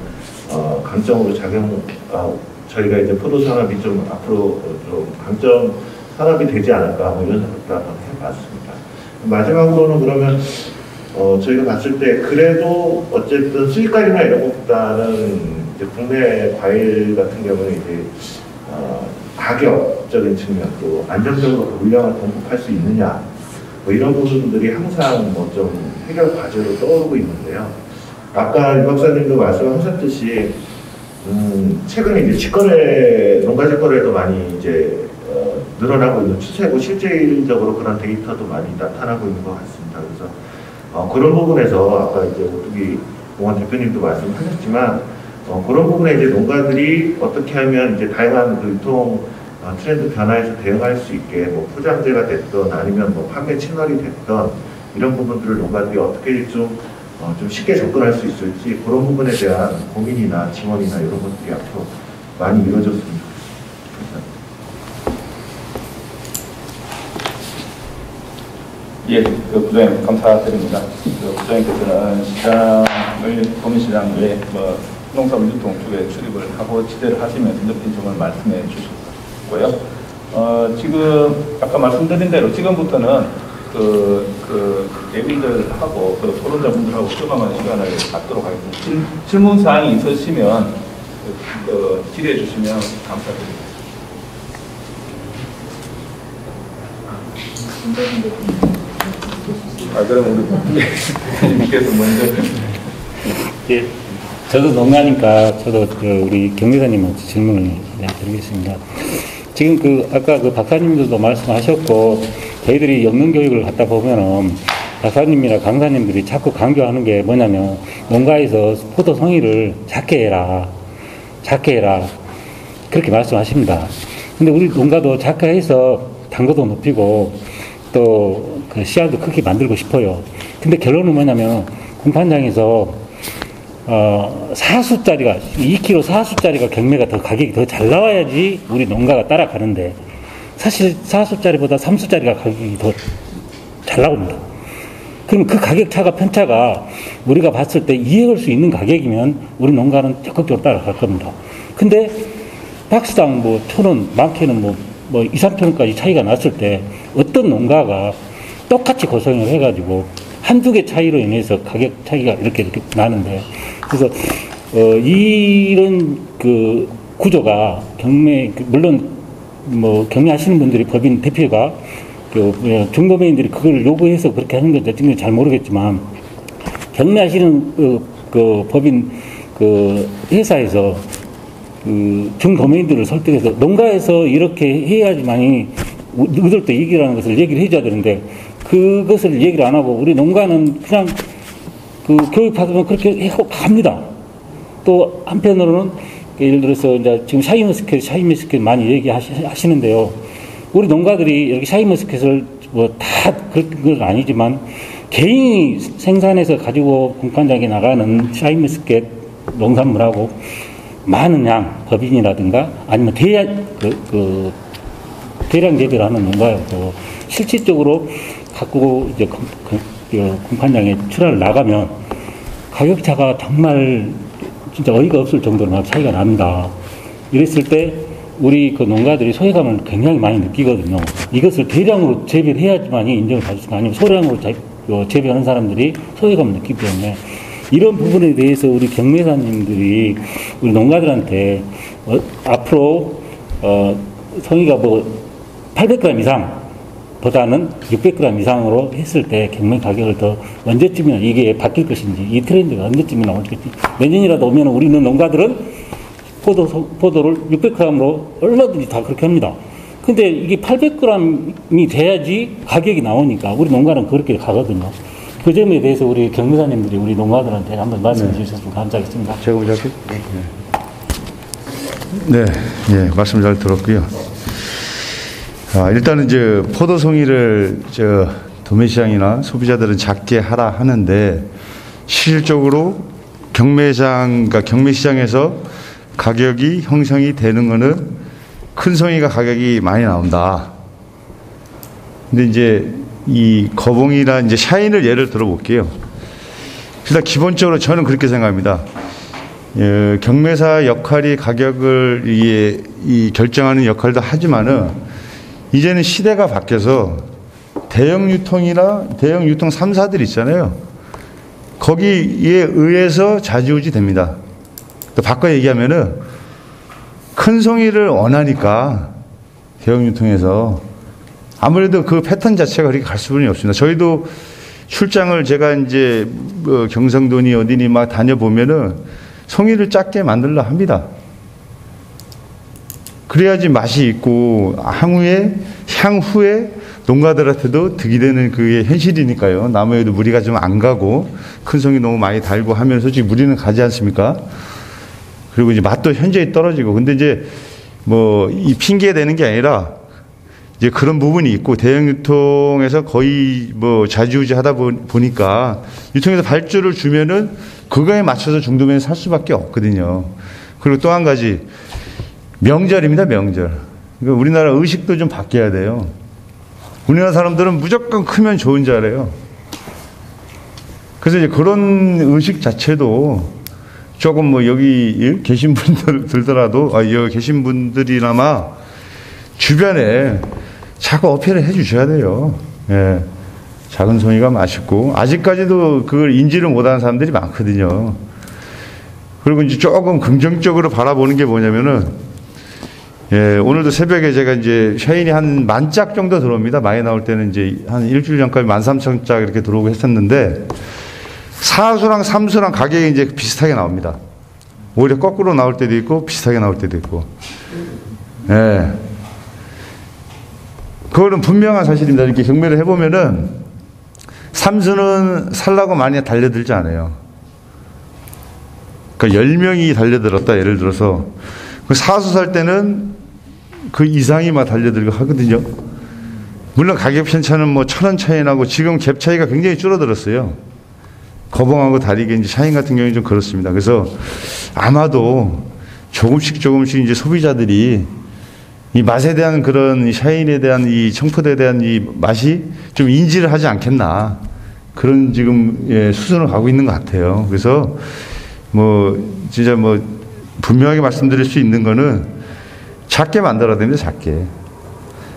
강점으로 저희가 이제 포도 산업이 좀 앞으로 좀 강점 산업이 되지 않을까 뭐 이런 생각도 한번 해봤습니다. 마지막으로는 그러면 저희가 봤을 때 그래도 어쨌든 수익관이나 이런 것보다는 이제 국내 과일 같은 경우는 이제 가격적인 측면 또 안정적으로 물량을 공급할 수 있느냐 뭐 이런 부분들이 항상 뭐 좀 해결 과제로 떠오르고 있는데요. 아까 유 박사님도 말씀하셨듯이 최근에 이제 직거래 농가 직거래도 많이 이제 늘어나고 있는 추세고 실질적으로 그런 데이터도 많이 나타나고 있는 것 같습니다. 그래서 그런 부분에서 아까 이제 오뚜기 공원 대표님도 말씀하셨지만 그런 부분에 이제 농가들이 어떻게 하면 이제 다양한 그 유통 트렌드 변화에서 대응할 수 있게 뭐 포장재가 됐던 아니면 뭐 판매 채널이 됐던 이런 부분들을 농가들이 어떻게 좀 쉽게 접근할 수 있을지 그런 부분에 대한 고민이나 지원이나 이런 것들이 앞으로 많이 이루어졌으면 좋겠습니다. 예, 부장님 감사드립니다. 부장님께서는 시장을 도민시장에 농산물 유통 쪽에 출입을 하고 지대를 하시면서 느낀 점을 말씀해 주셨고요. 지금 아까 말씀드린 대로 지금부터는 대비들하고 토론자분들하고 수강하는 시간을 갖도록 하겠습니다. 질문 사항이 있으시면 질의해 주시면 감사드립니다. 그럼 우리 대표님께서 먼저. 예, 저도 농가니까 저도 우리 경매사님한테 질문을 드리겠습니다. 지금 아까 박사님들도 말씀하셨고 저희들이 영농 교육을 갖다 보면은 박사님이나 강사님들이 자꾸 강조하는 게 뭐냐면 농가에서 포도 성의를 작게 해라 그렇게 말씀하십니다. 근데 우리 농가도 작게 해서 당도도 높이고 또 그 씨알도 크게 만들고 싶어요. 근데 결론은 뭐냐면 공판장에서 4수짜리가 2kg 4수짜리가 경매가 더 가격이 더 잘 나와야지 우리 농가가 따라가는데 사실 4수짜리보다 3수짜리가 가격이 더 잘 나옵니다. 그럼 그 가격 차가 편차가 우리가 봤을 때 이해할 수 있는 가격이면 우리 농가는 적극적으로 따라갈 겁니다. 근데 박스당 뭐 1,000원, 많게는 뭐 2, 3,000원까지 차이가 났을 때 어떤 농가가 똑같이 고생을 해가지고 한두 개 차이로 인해서 가격 차이가 이렇게 나는데 그래서 이런 그 구조가 물론 뭐 경매하시는 분들이 법인 대표가 중도매인들이 그걸 요구해서 그렇게 하는 건지 지금 잘 모르겠지만 경매하시는 그 법인 그 회사에서 그 중도매인들을 설득해서 농가에서 이렇게 해야지만이 너희들도 얘기라는 것을 얘기를 해줘야 되는데 그것을 얘기를 안 하고 우리 농가는 그냥 그 교육받으면 그렇게 하고 갑니다. 또 한편으로는 예를 들어서 이제 지금 샤인머스켓 많이 얘기하시는데요. 우리 농가들이 이렇게 샤인머스켓을 뭐 다 그런 건 아니지만 개인이 생산해서 가지고 공판장에 나가는 샤인머스켓 농산물하고 많은 양 법인이라든가 아니면 대량 재배를 하는 농가였고 실질적으로 갖고 이제 공판장에 출하를 나가면 가격차가 정말 진짜 어이가 없을 정도로 막 차이가 납니다. 이랬을 때 우리 그 농가들이 소외감을 굉장히 많이 느끼거든요. 이것을 대량으로 재배를 해야지만이 인정을 받을 수가 아니고 소량으로 재배하는 사람들이 소외감을 느끼기 때문에 이런 부분에 대해서 우리 경매사님들이 우리 농가들한테 앞으로 성의가 뭐 800g 이상 보다는 600g 이상으로 했을 때 경매 가격을 더 언제쯤이나 이게 바뀔 것인지 이 트렌드가 언제쯤이나 올지 내년이라도 오면 우리는 농가들은 포도를 600g으로 얼마든지 다 그렇게 합니다. 근데 이게 800g이 돼야지 가격이 나오니까 우리 농가는 그렇게 가거든요. 그 점에 대해서 우리 경매사님들이 우리 농가들한테 한번 말씀해 주셨으면 감사하겠습니다. 제가 먼저 할게요. 네, 예, 말씀 잘 들었고요. 일단은 이제 포도 송이를 도매시장이나 소비자들은 작게 하라 하는데 실질적으로 경매시장에서 가격이 형성이 되는 거는 큰 송이가 가격이 많이 나온다. 근데 이제 이 거봉이나 이제 샤인을 예를 들어 볼게요. 일단 기본적으로 저는 그렇게 생각합니다. 경매사 역할이 가격을 이 결정하는 역할도 하지만은 이제는 시대가 바뀌어서 대형 유통이나 대형 유통 3사들 있잖아요. 거기에 의해서 좌지우지 됩니다. 또 바꿔 얘기하면은 큰 송이를 원하니까 대형 유통에서 아무래도 그 패턴 자체가 그렇게 갈 수밖에 없습니다. 저희도 출장을 제가 이제 뭐 경상도니 어디니 막 다녀보면은 송이를 작게 만들려 합니다. 그래야지 맛이 있고 향후에 농가들한테도 득이 되는 그게 현실이니까요. 나무에도 무리가 좀 안 가고 큰 송이 너무 많이 달고 하면 솔직히 무리는 가지 않습니까? 그리고 이제 맛도 현저히 떨어지고. 근데 이제 뭐 이 핑계 대는 게 아니라 이제 그런 부분이 있고 대형 유통에서 거의 뭐 좌지우지 하다 보니까 유통에서 발주를 주면은 그거에 맞춰서 중도면에 살 수밖에 없거든요. 그리고 또 한 가지 명절입니다. 명절. 그러니까 우리나라 의식도 좀 바뀌어야 돼요. 우리나라 사람들은 무조건 크면 좋은 줄 알아요. 그래서 이제 그런 의식 자체도 조금 뭐 여기 계신 분들더라도 여기 계신 분들이나마 주변에 자꾸 어필을 해 주셔야 돼요. 예. 작은 송이가 맛있고 아직까지도 그걸 인지를 못하는 사람들이 많거든요. 그리고 이제 조금 긍정적으로 바라보는 게 뭐냐면은 오늘도 새벽에 제가 이제 샤인이 한 10,000짝 정도 들어옵니다. 많이 나올 때는 이제 한 일주일 전까지 13,000짝 이렇게 들어오고 했었는데 사수랑 삼수랑 가격이 이제 비슷하게 나옵니다. 오히려 거꾸로 나올 때도 있고 비슷하게 나올 때도 있고. 예. 그거는 분명한 사실입니다. 이렇게 경매를 해보면은 삼수는 살라고 많이 달려들지 않아요. 그러니까 10명이 달려들었다 예를 들어서 그 사수 살 때는 그 이상이 막 달려들고 하거든요. 물론 가격 편차는 뭐 1,000원 차이 나고 지금 갭 차이가 굉장히 줄어들었어요. 거봉하고 다르게 이제 샤인 같은 경우는 좀 그렇습니다. 그래서 아마도 조금씩 이제 소비자들이 이 맛에 대한 그런 이 샤인에 대한 이 청포도에 대한 이 맛이 좀 인지를 하지 않겠나. 그런 지금 수준을 가고 있는 것 같아요. 그래서 뭐 진짜 뭐 분명하게 말씀드릴 수 있는 거는 작게 만들어야 됩니다. 작게.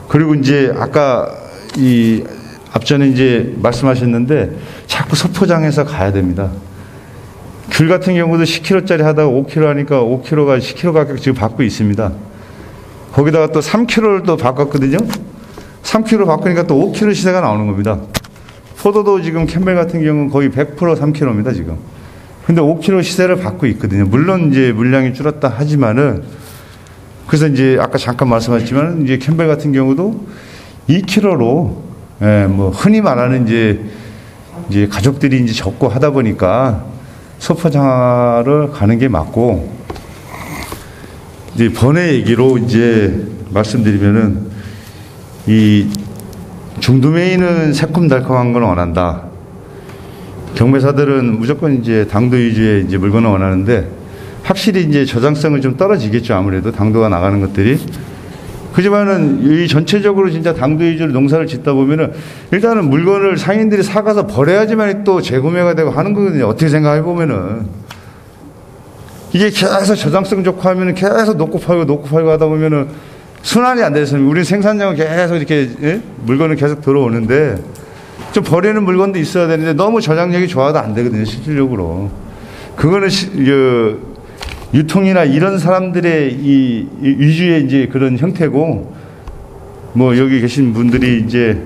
그리고 이제 아까 이 앞전에 이제 말씀하셨는데 자꾸 소포장해서 가야 됩니다. 귤 같은 경우도 10kg짜리 하다가 5kg 하니까 5kg가 10kg 가격 지금 받고 있습니다. 거기다가 또 3kg를 또 바꿨거든요. 3kg 바꾸니까 또 5kg 시세가 나오는 겁니다. 포도도 지금 캠벨 같은 경우는 거의 100% 3kg입니다. 지금. 근데 5kg 시세를 받고 있거든요. 물론 이제 물량이 줄었다 하지만은 그래서 이제 아까 잠깐 말씀하셨지만 이제 캠벨 같은 경우도 2kg로 뭐 흔히 말하는 이제 가족들이 이제 적고 하다 보니까 소포장화를 가는 게 맞고 이제 번외 얘기로 이제 말씀드리면은 이 중도메인은 새콤달콤한 걸 원한다. 경매사들은 무조건 이제 당도 위주의 이제 물건을 원하는데 확실히 이제 저장성은 좀 떨어지겠죠. 아무래도 당도가 나가는 것들이. 그지만은 이 전체적으로 진짜 당도 위주로 농사를 짓다 보면은 일단은 물건을 상인들이 사가서 버려야지만 또 재구매가 되고 하는 거거든요. 어떻게 생각해 보면은 이게 계속 저장성 좋고 하면은 계속 놓고 팔고 하다 보면은 순환이 안 돼서 우리 생산량은 계속 이렇게 물건을 계속 들어오는데 좀 버리는 물건도 있어야 되는데 너무 저장력이 좋아도 안 되거든요. 실질적으로. 그거는 유통이나 이런 사람들의 이 위주의 이제 그런 형태고 뭐 여기 계신 분들이 이제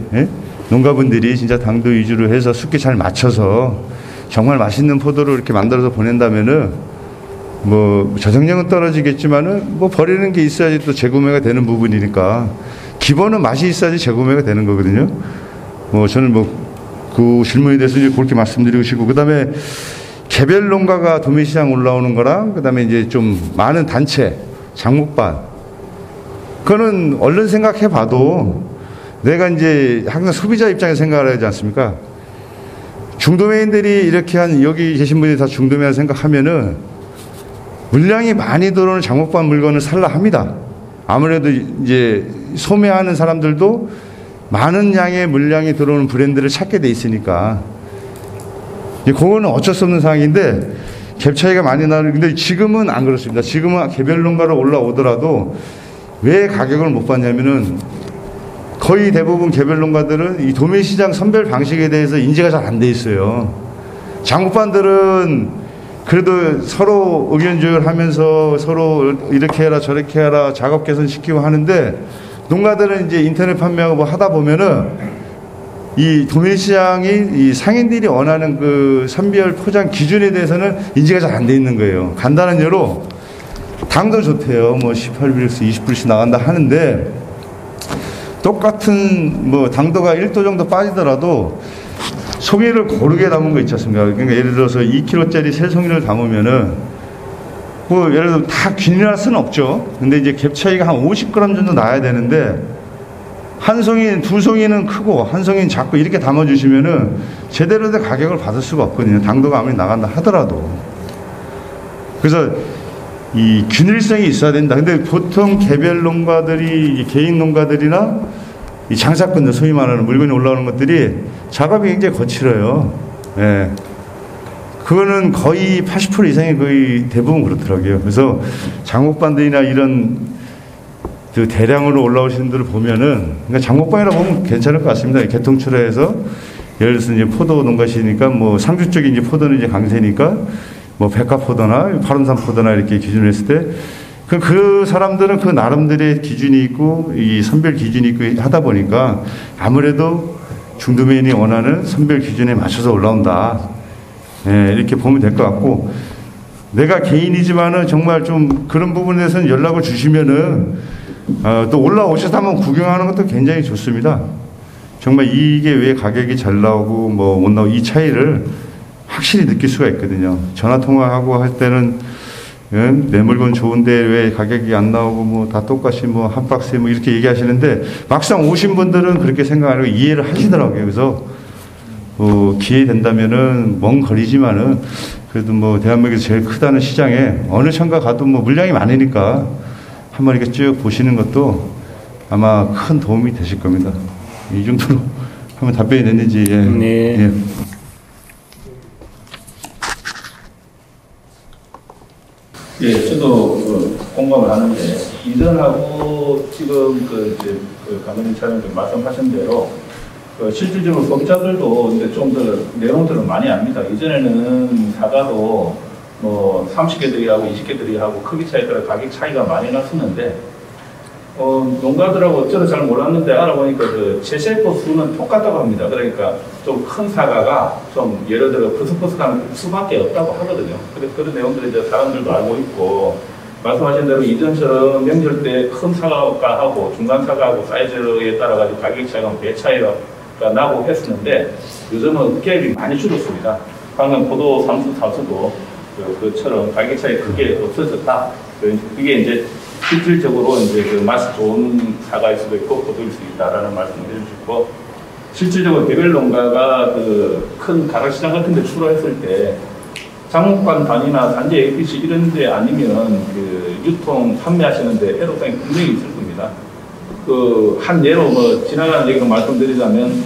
농가분들이 진짜 당도 위주로 해서 숙기 잘 맞춰서 정말 맛있는 포도를 이렇게 만들어서 보낸다면은 뭐 저장량은 떨어지겠지만은 뭐 버리는 게 있어야지 또 재구매가 되는 부분이니까 기본은 맛이 있어야지 재구매가 되는 거거든요. 뭐 저는 뭐 그 질문에 대해서 이제 그렇게 말씀드리고 싶고 그다음에 개별 농가가 도매시장 올라오는 거랑 그다음에 이제 좀 많은 단체 장목반 그거는 얼른 생각해 봐도 내가 이제 항상 소비자 입장에서 생각을 하지 않습니까? 중도매인들이 이렇게 한 여기 계신 분이 다 중도매라 생각하면은 물량이 많이 들어오는 장목반 물건을 살라 합니다. 아무래도 이제 소매하는 사람들도 많은 양의 물량이 들어오는 브랜드를 찾게 돼 있으니까 그거는 어쩔 수 없는 상황인데 갭 차이가 많이 나는. 근데 지금은 안 그렇습니다. 지금은 개별 농가로 올라오더라도 왜 가격을 못 받냐면은 거의 대부분 개별 농가들은 이 도매시장 선별 방식에 대해서 인지가 잘 안 돼 있어요. 장목반들은 그래도 서로 의견 조율하면서 서로 이렇게 해라 저렇게 해라 작업 개선시키고 하는데, 농가들은 이제 인터넷 판매하고 뭐 하다 보면은 이 도매시장이 이 상인들이 원하는 그 선별 포장 기준에 대해서는 인지가 잘 안 돼 있는 거예요. 간단한 예로 당도 좋대요. 뭐 18브릭스 20브릭스 나간다 하는데, 똑같은 뭐 당도가 1도 정도 빠지더라도 송이를 고르게 담은 거 있지 않습니까? 그러니까 예를 들어서 2kg짜리 세 송이를 담으면은 뭐 예를 들어 다 균일할 수는 없죠. 근데 이제 갭 차이가 한 50g 정도 나야 되는데, 한 송이, 두 송이는 크고 한 송이는 작고 이렇게 담아주시면은 제대로 된 가격을 받을 수가 없거든요. 당도가 아무리 나간다 하더라도. 그래서 이 균일성이 있어야 된다. 근데 보통 개별 농가들이, 개인 농가들이나 이 장사꾼들, 소위 말하는 물건이 올라오는 것들이 작업이 굉장히 거칠어요. 예. 그거는 거의 80% 이상이 거의 대부분 그렇더라고요. 그래서 장목반들이나 이런 그 대량으로 올라오시는 분들을 보면은, 그러니까 장목반이라고 보면 괜찮을 것 같습니다. 개통출하해서 예를 들어서 이제 포도 농가시니까 뭐 상주 쪽이 이제 포도는 이제 강세니까 뭐 백화포도나 파름산 포도나 이렇게 기준을 했을 때 그 사람들은 그 나름대로의 기준이 있고 이 선별 기준이 있고 하다 보니까 아무래도 중도메인이 원하는 선별 기준에 맞춰서 올라온다. 예, 이렇게 보면 될 것 같고, 내가 개인이지만은 정말 좀 그런 부분에서는 연락을 주시면은 또 올라오셔서 한번 구경하는 것도 굉장히 좋습니다. 정말 이게 왜 가격이 잘 나오고 뭐 못 나오고 이 차이를 확실히 느낄 수가 있거든요. 전화 통화하고 할 때는 내 물건 좋은데 왜 가격이 안 나오고 뭐 다 똑같이 뭐 한 박스에 뭐 이렇게 얘기하시는데, 막상 오신 분들은 그렇게 생각 안 하고 이해를 하시더라고요. 그래서 기회 된다면은 먼 거리지만은 그래도 뭐 대한민국에서 제일 크다는 시장에 어느 천가 가도 뭐 물량이 많으니까 한번 이렇게 쭉 보시는 것도 아마 큰 도움이 되실 겁니다. 이 정도로 하면 답변이 됐는지. 예. 네. 예. 예, 저도 공감을 하는데, 이전하고 지금 감독님 차장님 말씀하신 대로 실질적으로 소비자들도 이제 좀 더 내용들을 많이 압니다. 이전에는 사과도 뭐 30개들이 하고 20개들이 하고 크기 차에 따라 가격 차이가 많이 났었는데, 농가들하고 어쩌다 잘 몰랐는데 알아보니까 그 채셰프 수는 똑같다고 합니다. 그러니까 좀 큰 사과가 좀 예를 들어 퍼석퍼석한 수밖에 없다고 하거든요. 그런 내용들을 이제 사람들도 알고 있고, 말씀하신 대로 이전처럼 명절 때 큰 사과하고 중간 사과하고 사이즈에 따라 가지고 가격 차이가 배 차이가 나고 했었는데, 요즘은 갭이 많이 줄었습니다. 방금 포도 삼수도 그처럼 가격 차이 크게 없어졌다. 그게 이제 실질적으로 이제 그 맛이 좋은 사과일 수도 있고 포도일 수 있다라는 말씀을 해주시고, 실질적으로 개별 농가가 그 큰 가락시장 같은 데 출하했을 때 장목관 단위나 단지 APC 이런 데 아니면 그 유통 판매하시는데 애로사항이 분명히 있을 겁니다. 한 예로 뭐 지나가는 얘기로 말씀드리자면,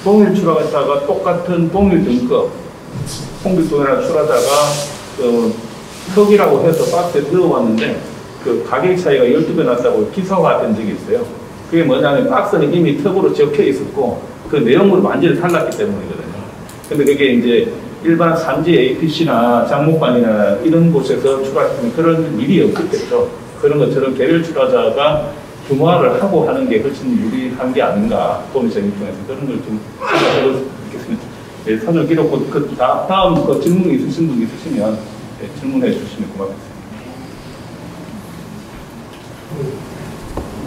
동일 출하했다가 똑같은 동일 등급 홍길동이나 출하다가 턱이라고 해서 박스에 들어왔는데 그 가격 차이가 12배 났다고 기사화된 적이 있어요. 그게 뭐냐면 박스는 이미 턱으로 적혀 있었고 그 내용으로 완전히 달랐기 때문이거든요. 근데 그게 이제 일반 산지 APC나 장목반이나 이런 곳에서 출하했으면 그런 일이 없었겠죠. 그런 것처럼 개별 출하자가 규모화를 하고 하는 게 훨씬 유리한 게 아닌가, 도매시장 입장에서 그런 걸 좀 생각해보겠습니다. 예, 사전 기록 다음 질문 있으신 분 있으시면 질문해 주시면 고맙겠습니다.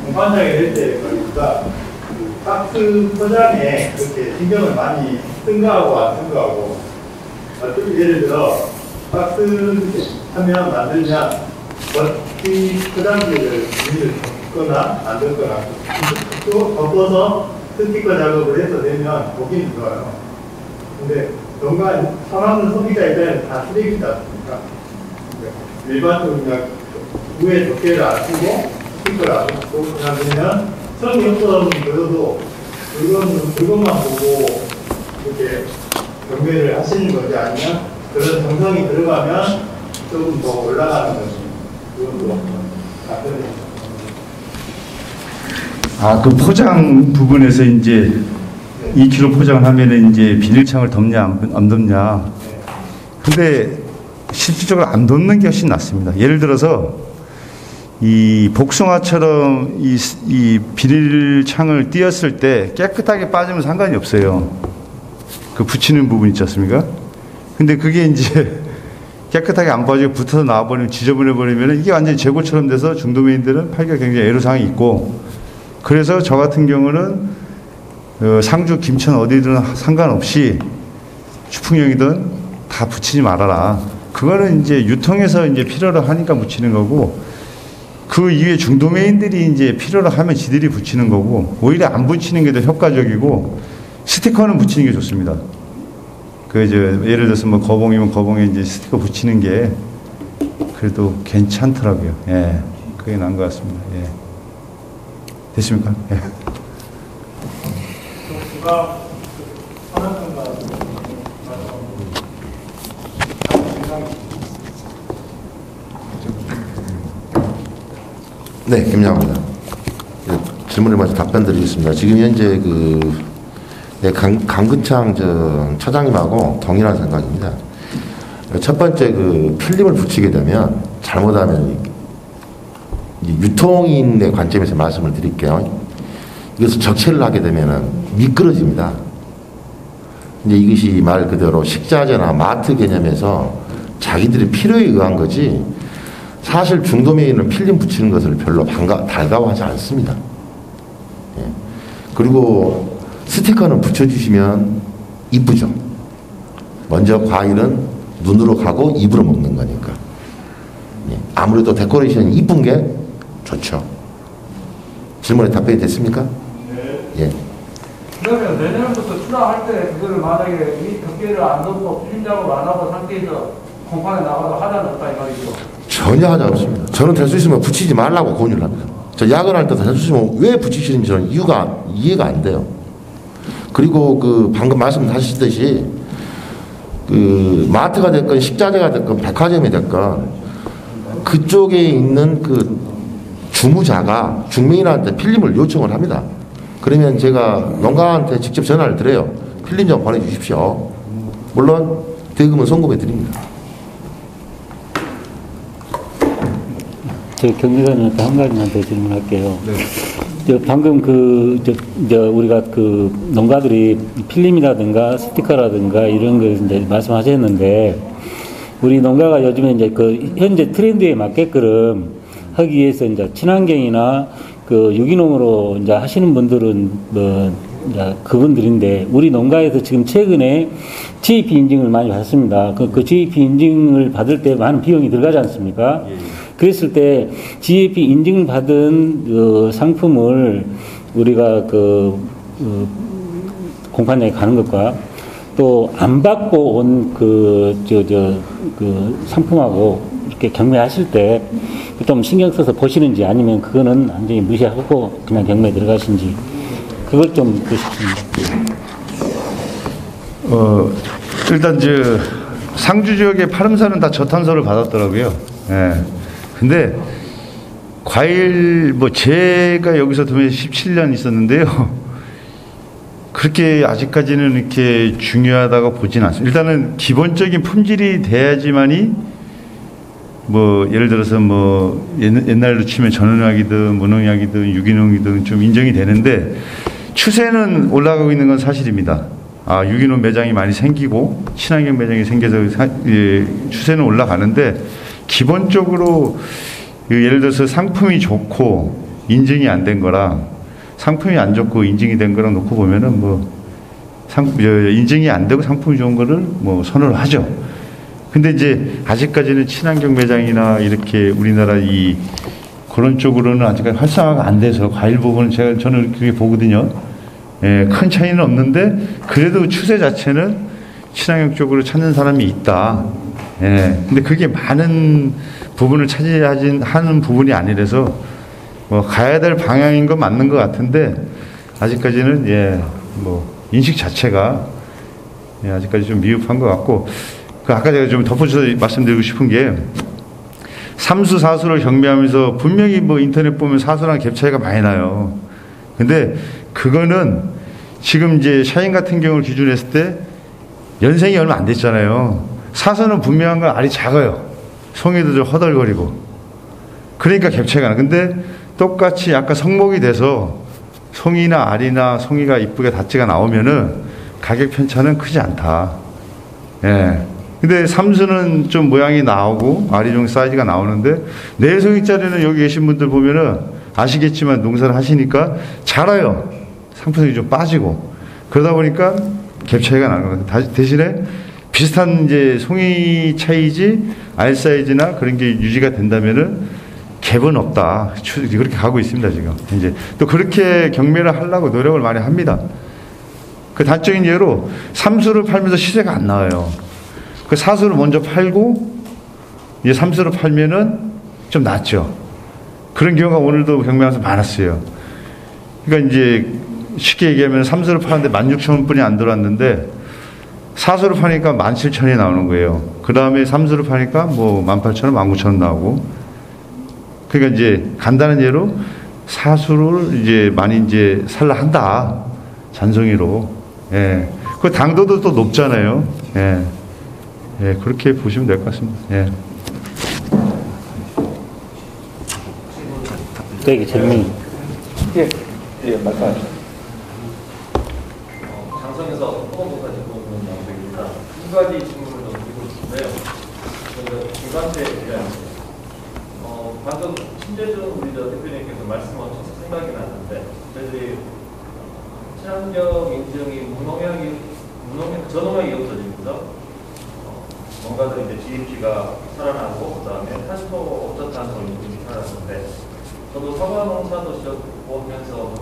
공판장에 낼 때 보니까 박스 포장에 그렇게 신경을 많이 쓴 거하고 안 쓴 거하고, 예를 들어 박스 하면 만들면 멋지 포장지를 거나 안 듣거나 또 덮어서 스티커 작업을 해서 내면 보기는 좋아요. 근데 농가 사람은 소비자 입장에는 다 쓰레기지 않습니까? 일반적으로 그냥 위에 덮개를 안 쓰고 스티커를 안 쓰고 그냥 그러면 성형성 그래도 그것만 보고 이렇게 경매를 하시는 거지 아니면 그런 정성이 들어가면 조금 더 올라가는 거지. 그것도 답변해. 그 포장 부분에서 이제 2kg 포장을 하면은 이제 비닐창을 덮냐 안 덮냐. 근데 실질적으로 안 덮는 게 훨씬 낫습니다. 예를 들어서 이 복숭아처럼 이 비닐창을 띄었을 때 깨끗하게 빠지면 상관이 없어요. 그 붙이는 부분 있지 않습니까? 근데 그게 이제 깨끗하게 안 빠지고 붙어서 나와버리면 지저분해버리면 이게 완전히 재고처럼 돼서 중도매인들은 팔기가 굉장히 애로사항이 있고, 그래서 저 같은 경우는 상주, 김천 어디든 상관없이 추풍형이든 다 붙이지 말아라. 그거는 이제 유통에서 이제 필요로 하니까 붙이는 거고, 그 이후에 중도매인들이 이제 필요로 하면 지들이 붙이는 거고, 오히려 안 붙이는 게 더 효과적이고, 스티커는 붙이는 게 좋습니다. 예를 들어서 뭐 거봉이면 거봉에 이제 스티커 붙이는 게 그래도 괜찮더라고요. 예. 그게 나은 것 같습니다. 예. 됐습니까? 예. 네, 김양호입니다. 질문에 맞춰 답변 드리겠습니다. 지금 현재 강근창 처장님하고 동일한 생각입니다. 첫 번째 필름을 붙이게 되면 잘못하면 유통인의 관점에서 말씀을 드릴게요. 이것을 적체를 하게 되면은 미끄러집니다. 이제 이것이 말 그대로 식자재나 마트 개념에서 자기들의 필요에 의한 거지, 사실 중도매인은 필름 붙이는 것을 별로 달가워하지 않습니다. 예. 그리고 스티커는 붙여주시면 이쁘죠. 먼저 과일은 눈으로 가고 입으로 먹는 거니까. 예. 아무래도 데코레이션이 이쁜 게 좋죠. 질문에 답변이 됐습니까? 네. 예. 그러면 내년부터 출하할 때 그거를 만약에 이 덮개를 안 덮고 필름 작업을 안 하고 상태에서 공판에 나가도 하자는 없다 이 말이죠. 전혀 하지 않습니다. 저는 될 수 있으면 붙이지 말라고 권유를 합니다. 저 야근할 때도 될 수 있으면 왜 붙이시는지 저는 이해가 안 돼요. 그리고 방금 말씀하셨듯이 마트가 됐건 식자재가 됐건 백화점이 됐건 그쪽에 있는 주무자가 중매인한테 필름을 요청을 합니다. 그러면 제가 농가한테 직접 전화를 드려요. 필름 좀 보내주십시오. 물론 대금은 송금해 드립니다. 저 경매관한테 한 가지만 더 질문할게요. 네. 방금 우리가 농가들이 필름이라든가 스티커라든가 이런 걸 이제 말씀하셨는데, 우리 농가가 요즘에 이제 현재 트렌드에 맞게끔 하기 위해서 이제 친환경이나 유기농으로 이제 하시는 분들은 이제 그분들인데, 우리 농가에서 지금 최근에 GAP 인증을 많이 받습니다. 그 GAP 인증을 받을 때 많은 비용이 들어가지 않습니까? 예. 그랬을 때 GAP 인증을 받은 상품을 우리가 공판장에 가는 것과 또 안 받고 온 상품하고 이렇게 경매하실 때 좀 신경 써서 보시는지, 아니면 그거는 완전히 무시하고 그냥 경매에 들어가신지, 그걸 좀 보십시오. 일단 상주 지역의 파름사는 다 저탄소를 받았더라고요. 예. 근데 과일 제가 여기서 도매에 17년 있었는데요. 그렇게 아직까지는 이렇게 중요하다고 보진 않습니다. 일단은 기본적인 품질이 돼야지만이 예를 들어서 옛날로 치면 전원약이든 무농약이든 유기농이든 좀 인정이 되는데, 추세는 올라가고 있는 건 사실입니다. 유기농 매장이 많이 생기고 친환경 매장이 생겨서 추세는 올라가는데, 기본적으로 예를 들어서 상품이 좋고 인증이 안 된 거랑 상품이 안 좋고 인증이 된 거랑 놓고 보면은 인증이 안 되고 상품이 좋은 거를 선호를 하죠. 근데 이제 아직까지는 친환경 매장이나 이렇게 우리나라 그런 쪽으로는 아직까지 활성화가 안 돼서 과일 부분은 저는 그렇게 보거든요. 예, 큰 차이는 없는데 그래도 추세 자체는 친환경 쪽으로 찾는 사람이 있다. 예, 근데 그게 많은 부분을 차지하는 부분이 아니라서 뭐 가야 될 방향인 건 맞는 것 같은데 아직까지는 인식 자체가 아직까지 좀 미흡한 것 같고 아까 제가 좀 덧붙여서 말씀드리고 싶은 게 삼수 사수를 경비하면서 분명히 뭐 인터넷 보면 사수랑 갭 차이가 많이 나요. 근데 그거는 지금 이제 샤인 같은 경우를 기준으로 했을 때 연생이 얼마 안 됐잖아요. 사수는 분명한 건 알이 작아요. 송이도 좀 허덜거리고. 그러니까 갭 차이가 나. 근데 똑같이 아까 성목이 돼서 송이나 알이나 송이가 이쁘게 다찌가 나오면은 가격 편차는 크지 않다. 예. 근데 삼수는 좀 모양이 나오고 알이 좀 사이즈가 나오는데 네 송이짜리는 여기 계신 분들 보면은 아시겠지만 농사를 하시니까 자라요. 상품성이 좀 빠지고 그러다 보니까 갭 차이가 나는 거예요. 대신에 비슷한 이제 송이 차이지 알 사이즈나 그런 게 유지가 된다면은 갭은 없다. 그렇게 가고 있습니다 지금. 이제 또 그렇게 경매를 하려고 노력을 많이 합니다. 그 단적인 예로 삼수를 팔면서 시세가 안 나와요. 그 사수를 먼저 팔고 이제 삼수를 팔면은 좀 낫죠. 그런 경우가 오늘도 경매하면서 많았어요. 그러니까 이제 쉽게 얘기하면 삼수를 파는데 16,000원뿐이 안 들어왔는데 사수를 파니까 17,000원이 나오는 거예요. 그 다음에 삼수를 파니까 뭐 18,000원, 19,000원 나오고. 그러니까 이제 간단한 예로 사수를 이제 많이 이제 살라 한다. 잔송이로. 예. 그 당도도 또 높잖아요. 예. 예, 그렇게 보시면 될 것 같습니다. 예. 되게 질문. 예, 말씀하시죠. 장성에서 포동공사 직원분 양백입니다. 두 가지 질문을 좀 드리고 싶은데요. 먼저 중간대 대한 방금 신재준 우리 대표님께서 말씀하셔서 생각이 났는데 저희들이 친환경 인증이 저농약이 없어지면서 뭔가들 이제 GDP가 살아나고 그다음에 저탄소 인증이 살아났는데 저도 사과 농사도 보면서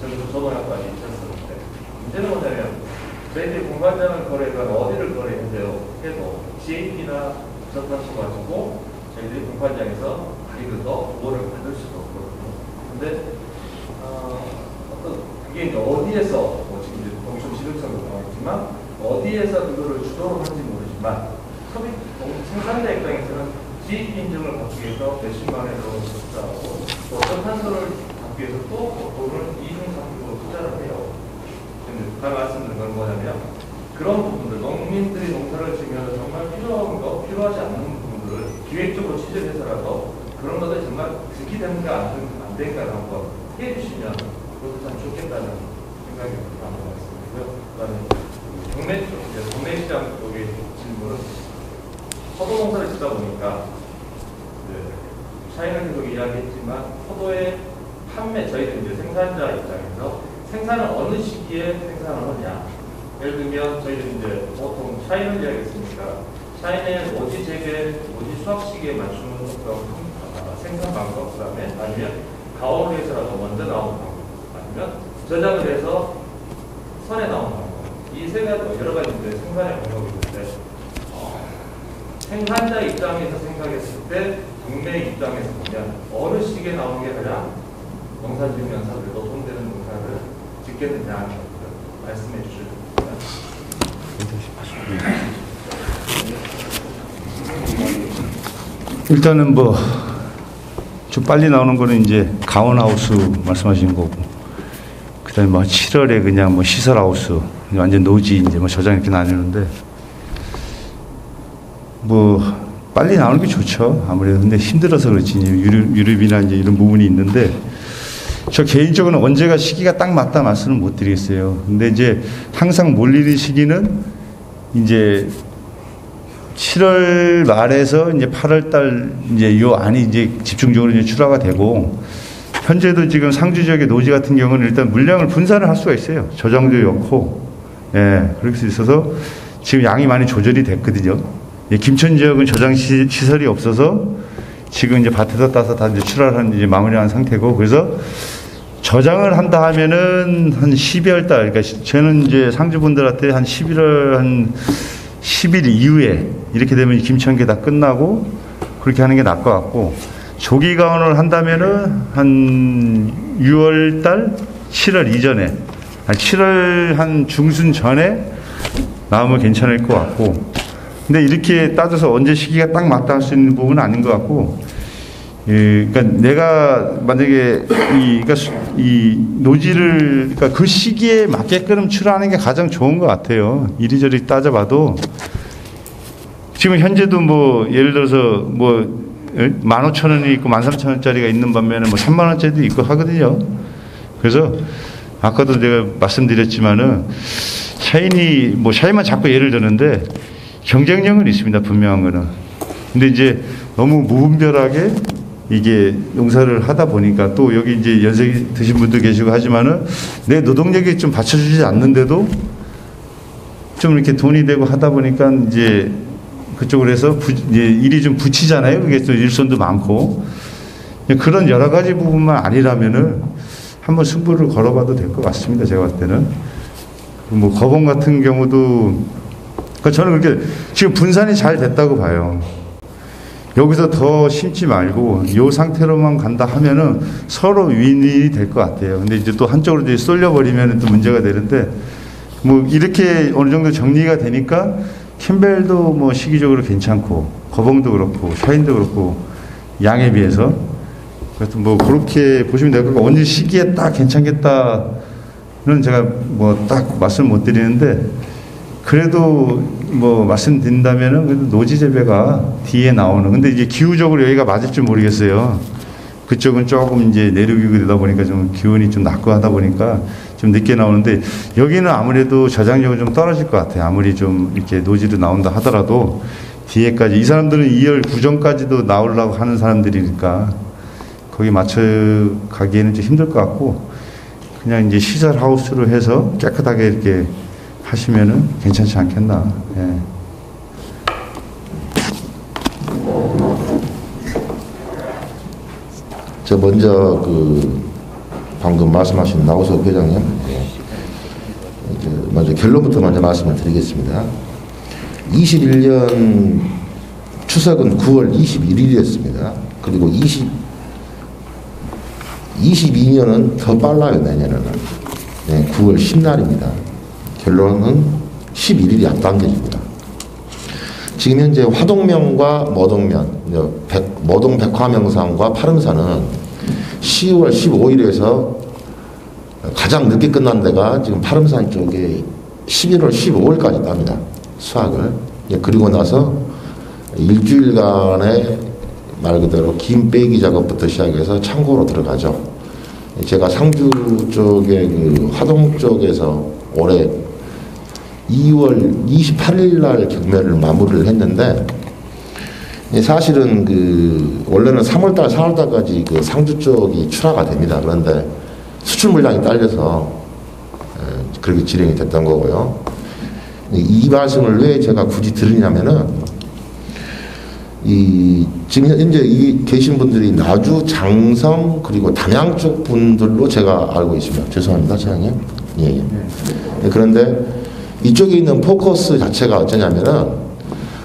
저희도 저농약까지 있었는데 문제는 뭐냐면 저희들이 공관장을 거래가 어디를 거래해도 GAP나 저탄소 가지고 저희들이 공관장에서 가이드도 뭐를 받을 수가 없거든요. 근데 그게 이제 어디에서 지금 이제 공좀 지능성도 나왔지만 어디에서 그거를 주도를 하는지 모르지만 생산자 입장에서는 GAP 인증을 받기 위해서 몇십만 원의 돈을 투자하고 또 저탄소를 받기 위해서 또 돈을 이중상품으로 투자를 해요. 근데 아까 말씀드린 건 뭐냐면 그런 부분들 농민들이 농사를 지으면 정말 필요한 거 필요하지 않는 부분들을 기획적으로 취재해서라도 그런 것들이 정말 듣기 되는가 안 되는가를 한번 해주시면 그것도 참 좋겠다는 생각이 나는 것 같습니다. 그다음에 경매 쪽, 경매 시장 쪽의 질문은 포도 농사를 짓다 보니까 샤인을 계속 이야기했지만 포도의 판매, 저희들 이제 생산자 입장에서 생산을 어느 시기에 생산을 하냐. 예를 들면 저희들 이제 보통 샤인을 이야기했으니까 샤인의 오지 재배, 오지 수확 시기에 맞추는 생산 방법, 그 다음에 아니면 가오를 해서라도 먼저 나오는 방법, 아니면 저장을 해서 선에 나오는 방법. 이 세 가지 여러 가지 생산의 방법이 있는데 생산자 입장에서 생각했을 때 경매 입장에서 보면 어느 시기에 나오는 게 가장 농사 지으면서 그래도 손대는 농사를 짓겠느냐 말씀해 주십니다. 일단은 뭐 좀 빨리 나오는 거는 이제 가온하우스 말씀하시는 거고, 그다음에 뭐 7월에 그냥 뭐 시설하우스 완전 노지 이제 뭐 저장 이렇게 나뉘는데 뭐 빨리 나오는 게 좋죠. 아무래도 근데 힘들어서 그렇지 이제 유럽이나 이제 이런 부분이 있는데 저 개인적으로는 언제가 시기가 딱 맞다 말씀은 못 드리겠어요. 근데 이제 항상 몰리는 시기는 이제 7월 말에서 이제 8월 달 이제 요 안이 이제 집중적으로 이제 출하가 되고, 현재도 지금 상주 지역의 노지 같은 경우는 일단 물량을 분산을 할 수가 있어요. 저장도 좋고, 예, 그럴 수 있어서 지금 양이 많이 조절이 됐거든요. 예, 김천 지역은 저장 시설이 없어서 지금 이제 밭에서 따서 다 이제 출하를 이제 마무리한 상태고, 그래서 저장을 한다 하면은 한 12월 달, 그러니까 저는 이제 상주분들한테 한 11월 한 10일 이후에 이렇게 되면 김천계 다 끝나고 그렇게 하는 게 나을 것 같고, 조기 가온을 한다면은 한 6월달, 7월 이전에, 한 7월 한 중순 전에 나오면 괜찮을 것 같고, 근데 이렇게 따져서 언제 시기가 딱 맞다 할 수 있는 부분은 아닌 것 같고, 그러니까 내가 만약에 이 노지를, 그러니까 그 시기에 맞게끔 출하하는 게 가장 좋은 것 같아요. 이리저리 따져봐도 지금 현재도 뭐 예를 들어서 뭐 15,000원이 있고 13,000원짜리가 있는 반면에 뭐 3만원짜리도 있고 하거든요. 그래서 아까도 제가 말씀드렸지만은 샤인만 자꾸 예를 드는데 경쟁력은 있습니다. 분명한 거는. 근데 이제 너무 무분별하게 이게 농사를 하다 보니까, 또 여기 이제 연세 드신 분도 계시고 하지만은 내 노동력이 좀 받쳐주지 않는데도 좀 이렇게 돈이 되고 하다 보니까 이제 그쪽으로 해서 이제 일이 좀 붙이잖아요. 그게 또 일손도 많고. 그런 여러 가지 부분만 아니라면은 한번 승부를 걸어봐도 될 것 같습니다. 제가 봤을 때는. 뭐 거봉 같은 경우도, 그러니까 저는 그렇게 지금 분산이 잘 됐다고 봐요. 여기서 더 심지 말고 이 상태로만 간다 하면은 서로 윈윈이 될 것 같아요. 근데 이제 또 한쪽으로 이제 쏠려버리면 또 문제가 되는데, 뭐 이렇게 어느 정도 정리가 되니까 캠벨도 뭐 시기적으로 괜찮고, 거봉도 그렇고, 샤인도 그렇고, 양에 비해서. 그래서 뭐 그렇게 보시면 될 것 같고, 어느 시기에 딱 괜찮겠다는 제가 뭐 딱 말씀 못 드리는데, 그래도 뭐 말씀드린다면은 그래도 노지 재배가 뒤에 나오는, 근데 이제 기후적으로 여기가 맞을지 모르겠어요. 그쪽은 조금 이제 내륙이고 되다 보니까 좀 기온이 좀 낮고 하다 보니까 좀 늦게 나오는데, 여기는 아무래도 저장력은 좀 떨어질 것 같아요. 아무리 좀 이렇게 노지로 나온다 하더라도 뒤에까지, 이 사람들은 2월 구정까지도 나오려고 하는 사람들이니까 거기 맞춰 가기에는 좀 힘들 것 같고, 그냥 이제 시설 하우스로 해서 깨끗하게 이렇게 하시면은 괜찮지 않겠나. 예. 저 먼저 방금 말씀하신 나우석 회장님, 먼저 결론부터 먼저 말씀을 드리겠습니다. 21년 추석은 9월 21일이었습니다. 그리고 22년은 더 빨라요. 내년에는 9월 10날입니다. 결론은 11일이 앞당겨집니다. 지금 현재 화동면과 머동면, 머동 백화명산과 파름산은 10월 15일에서 가장 늦게 끝난 데가 지금 파름산 쪽에 11월 15일까지 땁니다. 수확을. 그리고 나서 일주일간의 말 그대로 김 빼기 작업부터 시작해서 창고로 들어가죠. 제가 상주 쪽에 화동 쪽에서 올해 2월 28일 날 경매를 마무리를 했는데, 사실은 원래는 3월달, 4월달까지 상주 쪽이 출하가 됩니다. 그런데 수출 물량이 딸려서 그렇게 진행이 됐던 거고요. 이 말씀을 왜 제가 굳이 드리냐면은, 지금 현재 계신 분들이 나주, 장성, 그리고 담양 쪽 분들로 제가 알고 있습니다. 죄송합니다, 차장님. 예. 그런데 이쪽에 있는 포커스 자체가 어쩌냐면은,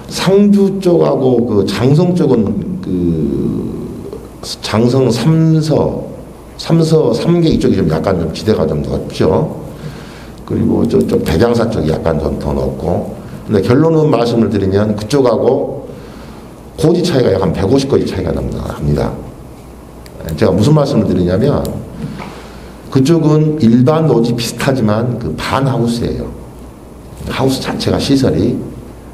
상주 쪽하고 장성 쪽은 장성 3개 이쪽이 좀 약간 좀 지대가 좀 높죠. 그리고 저쪽 백양사 쪽이 약간 좀 더 높고. 근데 결론은 말씀을 드리면 그쪽하고 고지 차이가 약 한 150거지 차이가 납니다. 제가 무슨 말씀을 드리냐면, 그쪽은 일반 노지 비슷하지만 반하우스예요. 하우스 자체가 시설이.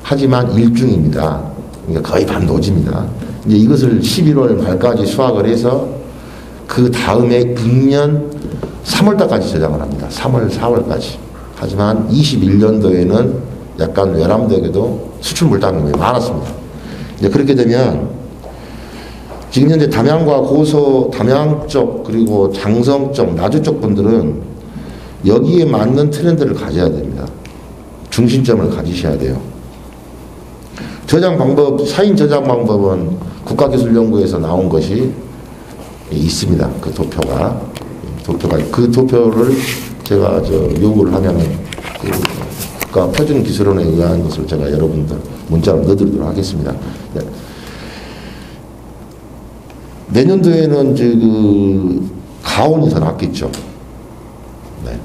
하지만 일중입니다. 그러니까 거의 반노지입니다. 이제 이것을 11월 말까지 수확을 해서 그 다음에 2년 3월달까지 저장을 합니다. 3월, 4월까지. 하지만 21년도에는 약간 외람되게도 수출 물량이 많았습니다. 이제 그렇게 되면 지금 현재 담양과 고소, 담양 쪽, 그리고 장성 쪽, 나주 쪽 분들은 여기에 맞는 트렌드를 가져야 됩니다. 중심점을 가지셔야 돼요. 저장 방법, 사인 저장 방법은 국가기술연구에서 나온 것이 있습니다. 그 도표가 그 도표를 제가 요구를 하면은 국가 표준기술원에 의한 것을 제가 여러분들 문자로 넣어드리도록 하겠습니다. 내년도에는 이제 그 가온이 더 낫겠죠. 네.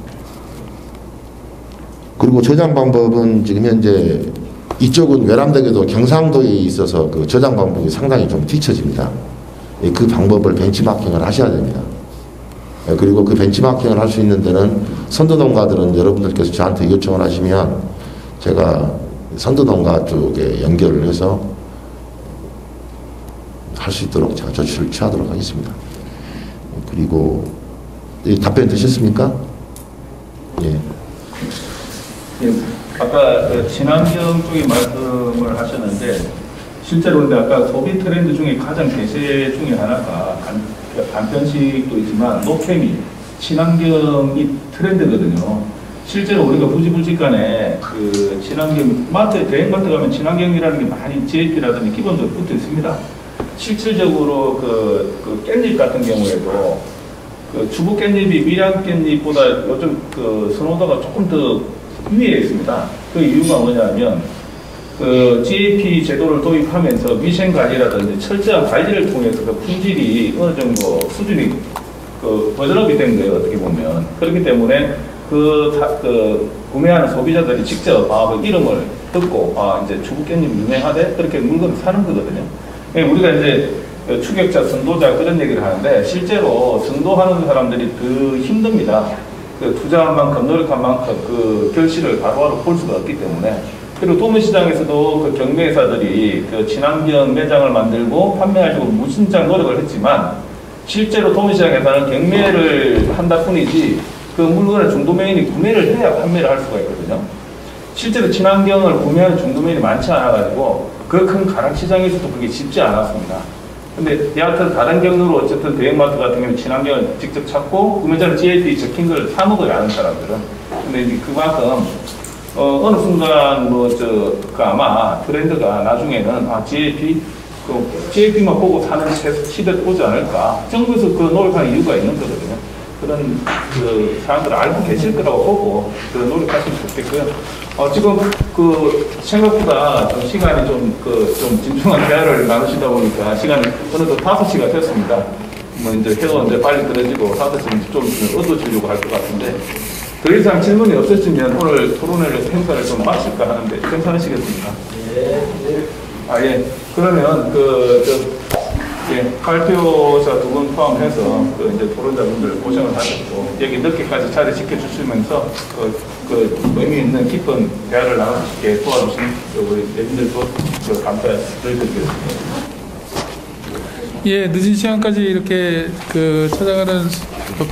그리고 저장 방법은 지금 현재 이쪽은 외람되게도 경상도에 있어서 그 저장 방법이 상당히 좀 뒤처집니다. 그 방법을 벤치마킹을 하셔야 됩니다. 그리고 그 벤치마킹을 할 수 있는 데는 선도농가들은 여러분들께서 저한테 요청을 하시면 제가 선도농가 쪽에 연결을 해서 할 수 있도록 제가 조치를 취하도록 하겠습니다. 그리고 답변 되셨습니까? 예. 예, 아까 그 친환경 쪽에 말씀을 하셨는데 실제로 근데 아까 소비 트렌드 중에 가장 대세 중에 하나가 간편식도 있지만 노케미, 친환경이 트렌드거든요. 실제로 우리가 부지불식간에 그 친환경 마트, 대형마트 가면 친환경이라는 게 많이 GAP라든지 기본적으로 붙어 있습니다. 실질적으로 그 깻잎 같은 경우에도 그 주부 깻잎이 밀양 깻잎보다 요즘 그 선호도가 조금 더 위에 있습니다. 그 이유가 뭐냐면 그 GAP 제도를 도입하면서 위생 관리라든지 철저한 관리를 통해서 그 품질이 어느 정도 수준이 그 버전업이 된 거예요. 어떻게 보면. 그렇기 때문에 그 구매하는 소비자들이 직접 그 이름을 듣고 이제 주부 깻잎 유명하대 그렇게 물건을 사는 거거든요. 우리가 이제 추격자, 선도자 그런 얘기를 하는데 실제로 선도하는 사람들이 더 힘듭니다. 그 투자한 만큼 노력한 만큼 그 결실을 바로바로 볼 수가 없기 때문에. 그리고 도매시장에서도 그 경매회사들이 그 친환경 매장을 만들고 판매하려고 무진장 노력을 했지만 실제로 도매시장에서는 경매를 한다 뿐이지 그 물건을 중도매인이 구매를 해야 판매를 할 수가 있거든요. 실제로 친환경을 구매하는 중도매인이 많지 않아가지고 그 큰 가락시장에서도 그게 쉽지 않았습니다. 근데 여하튼 다른 경로로 어쨌든 대형마트 같은 경우는 친환경을 직접 찾고 구매자는 GAP 적힌 걸 사 먹어야 하는 사람들은. 근데 이제 그만큼 어느 순간 아마 트렌드가 나중에는 GAP만 보고 사는 시대가 오지 않을까. 정부에서 그 노력하는 이유가 있는 거거든요. 그런 그 사람들 알고 계실 거라고 보고 그 노력하시면 좋겠고요. 지금 그 생각보다 좀 시간이 좀 진중한 대화를 나누시다 보니까 시간이 어느덧 5시가 됐습니다. 뭐 이제 해가 이제 빨리 떨어지고 5시는 좀 얻어주려고 할 것 같은데 더 이상 질문이 없으시면 오늘 토론회를 행사를 좀 마칠까 하는데 괜찮으시겠습니까? 예. 그러면 발표자 두 분 포함해서 이제 토론자분들 고생을 하셨고 여기 늦게까지 자리 지켜주시면서 그 의미 있는 깊은 대화를 나누시게 도와주신 우리 내분들도 감사를 드리겠습니다. 예, 늦은 시간까지 이렇게 찾아가는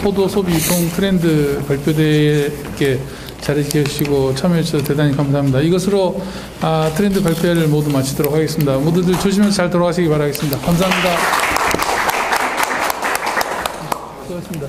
포도 소비 유통 트렌드 발표대회에 이렇게 자리해 주시고 참여해 주셔서 대단히 감사합니다. 이것으로 트렌드 발표회를 모두 마치도록 하겠습니다. 모두들 조심해서 잘 돌아가시기 바라겠습니다. 감사합니다. 수고하셨습니다.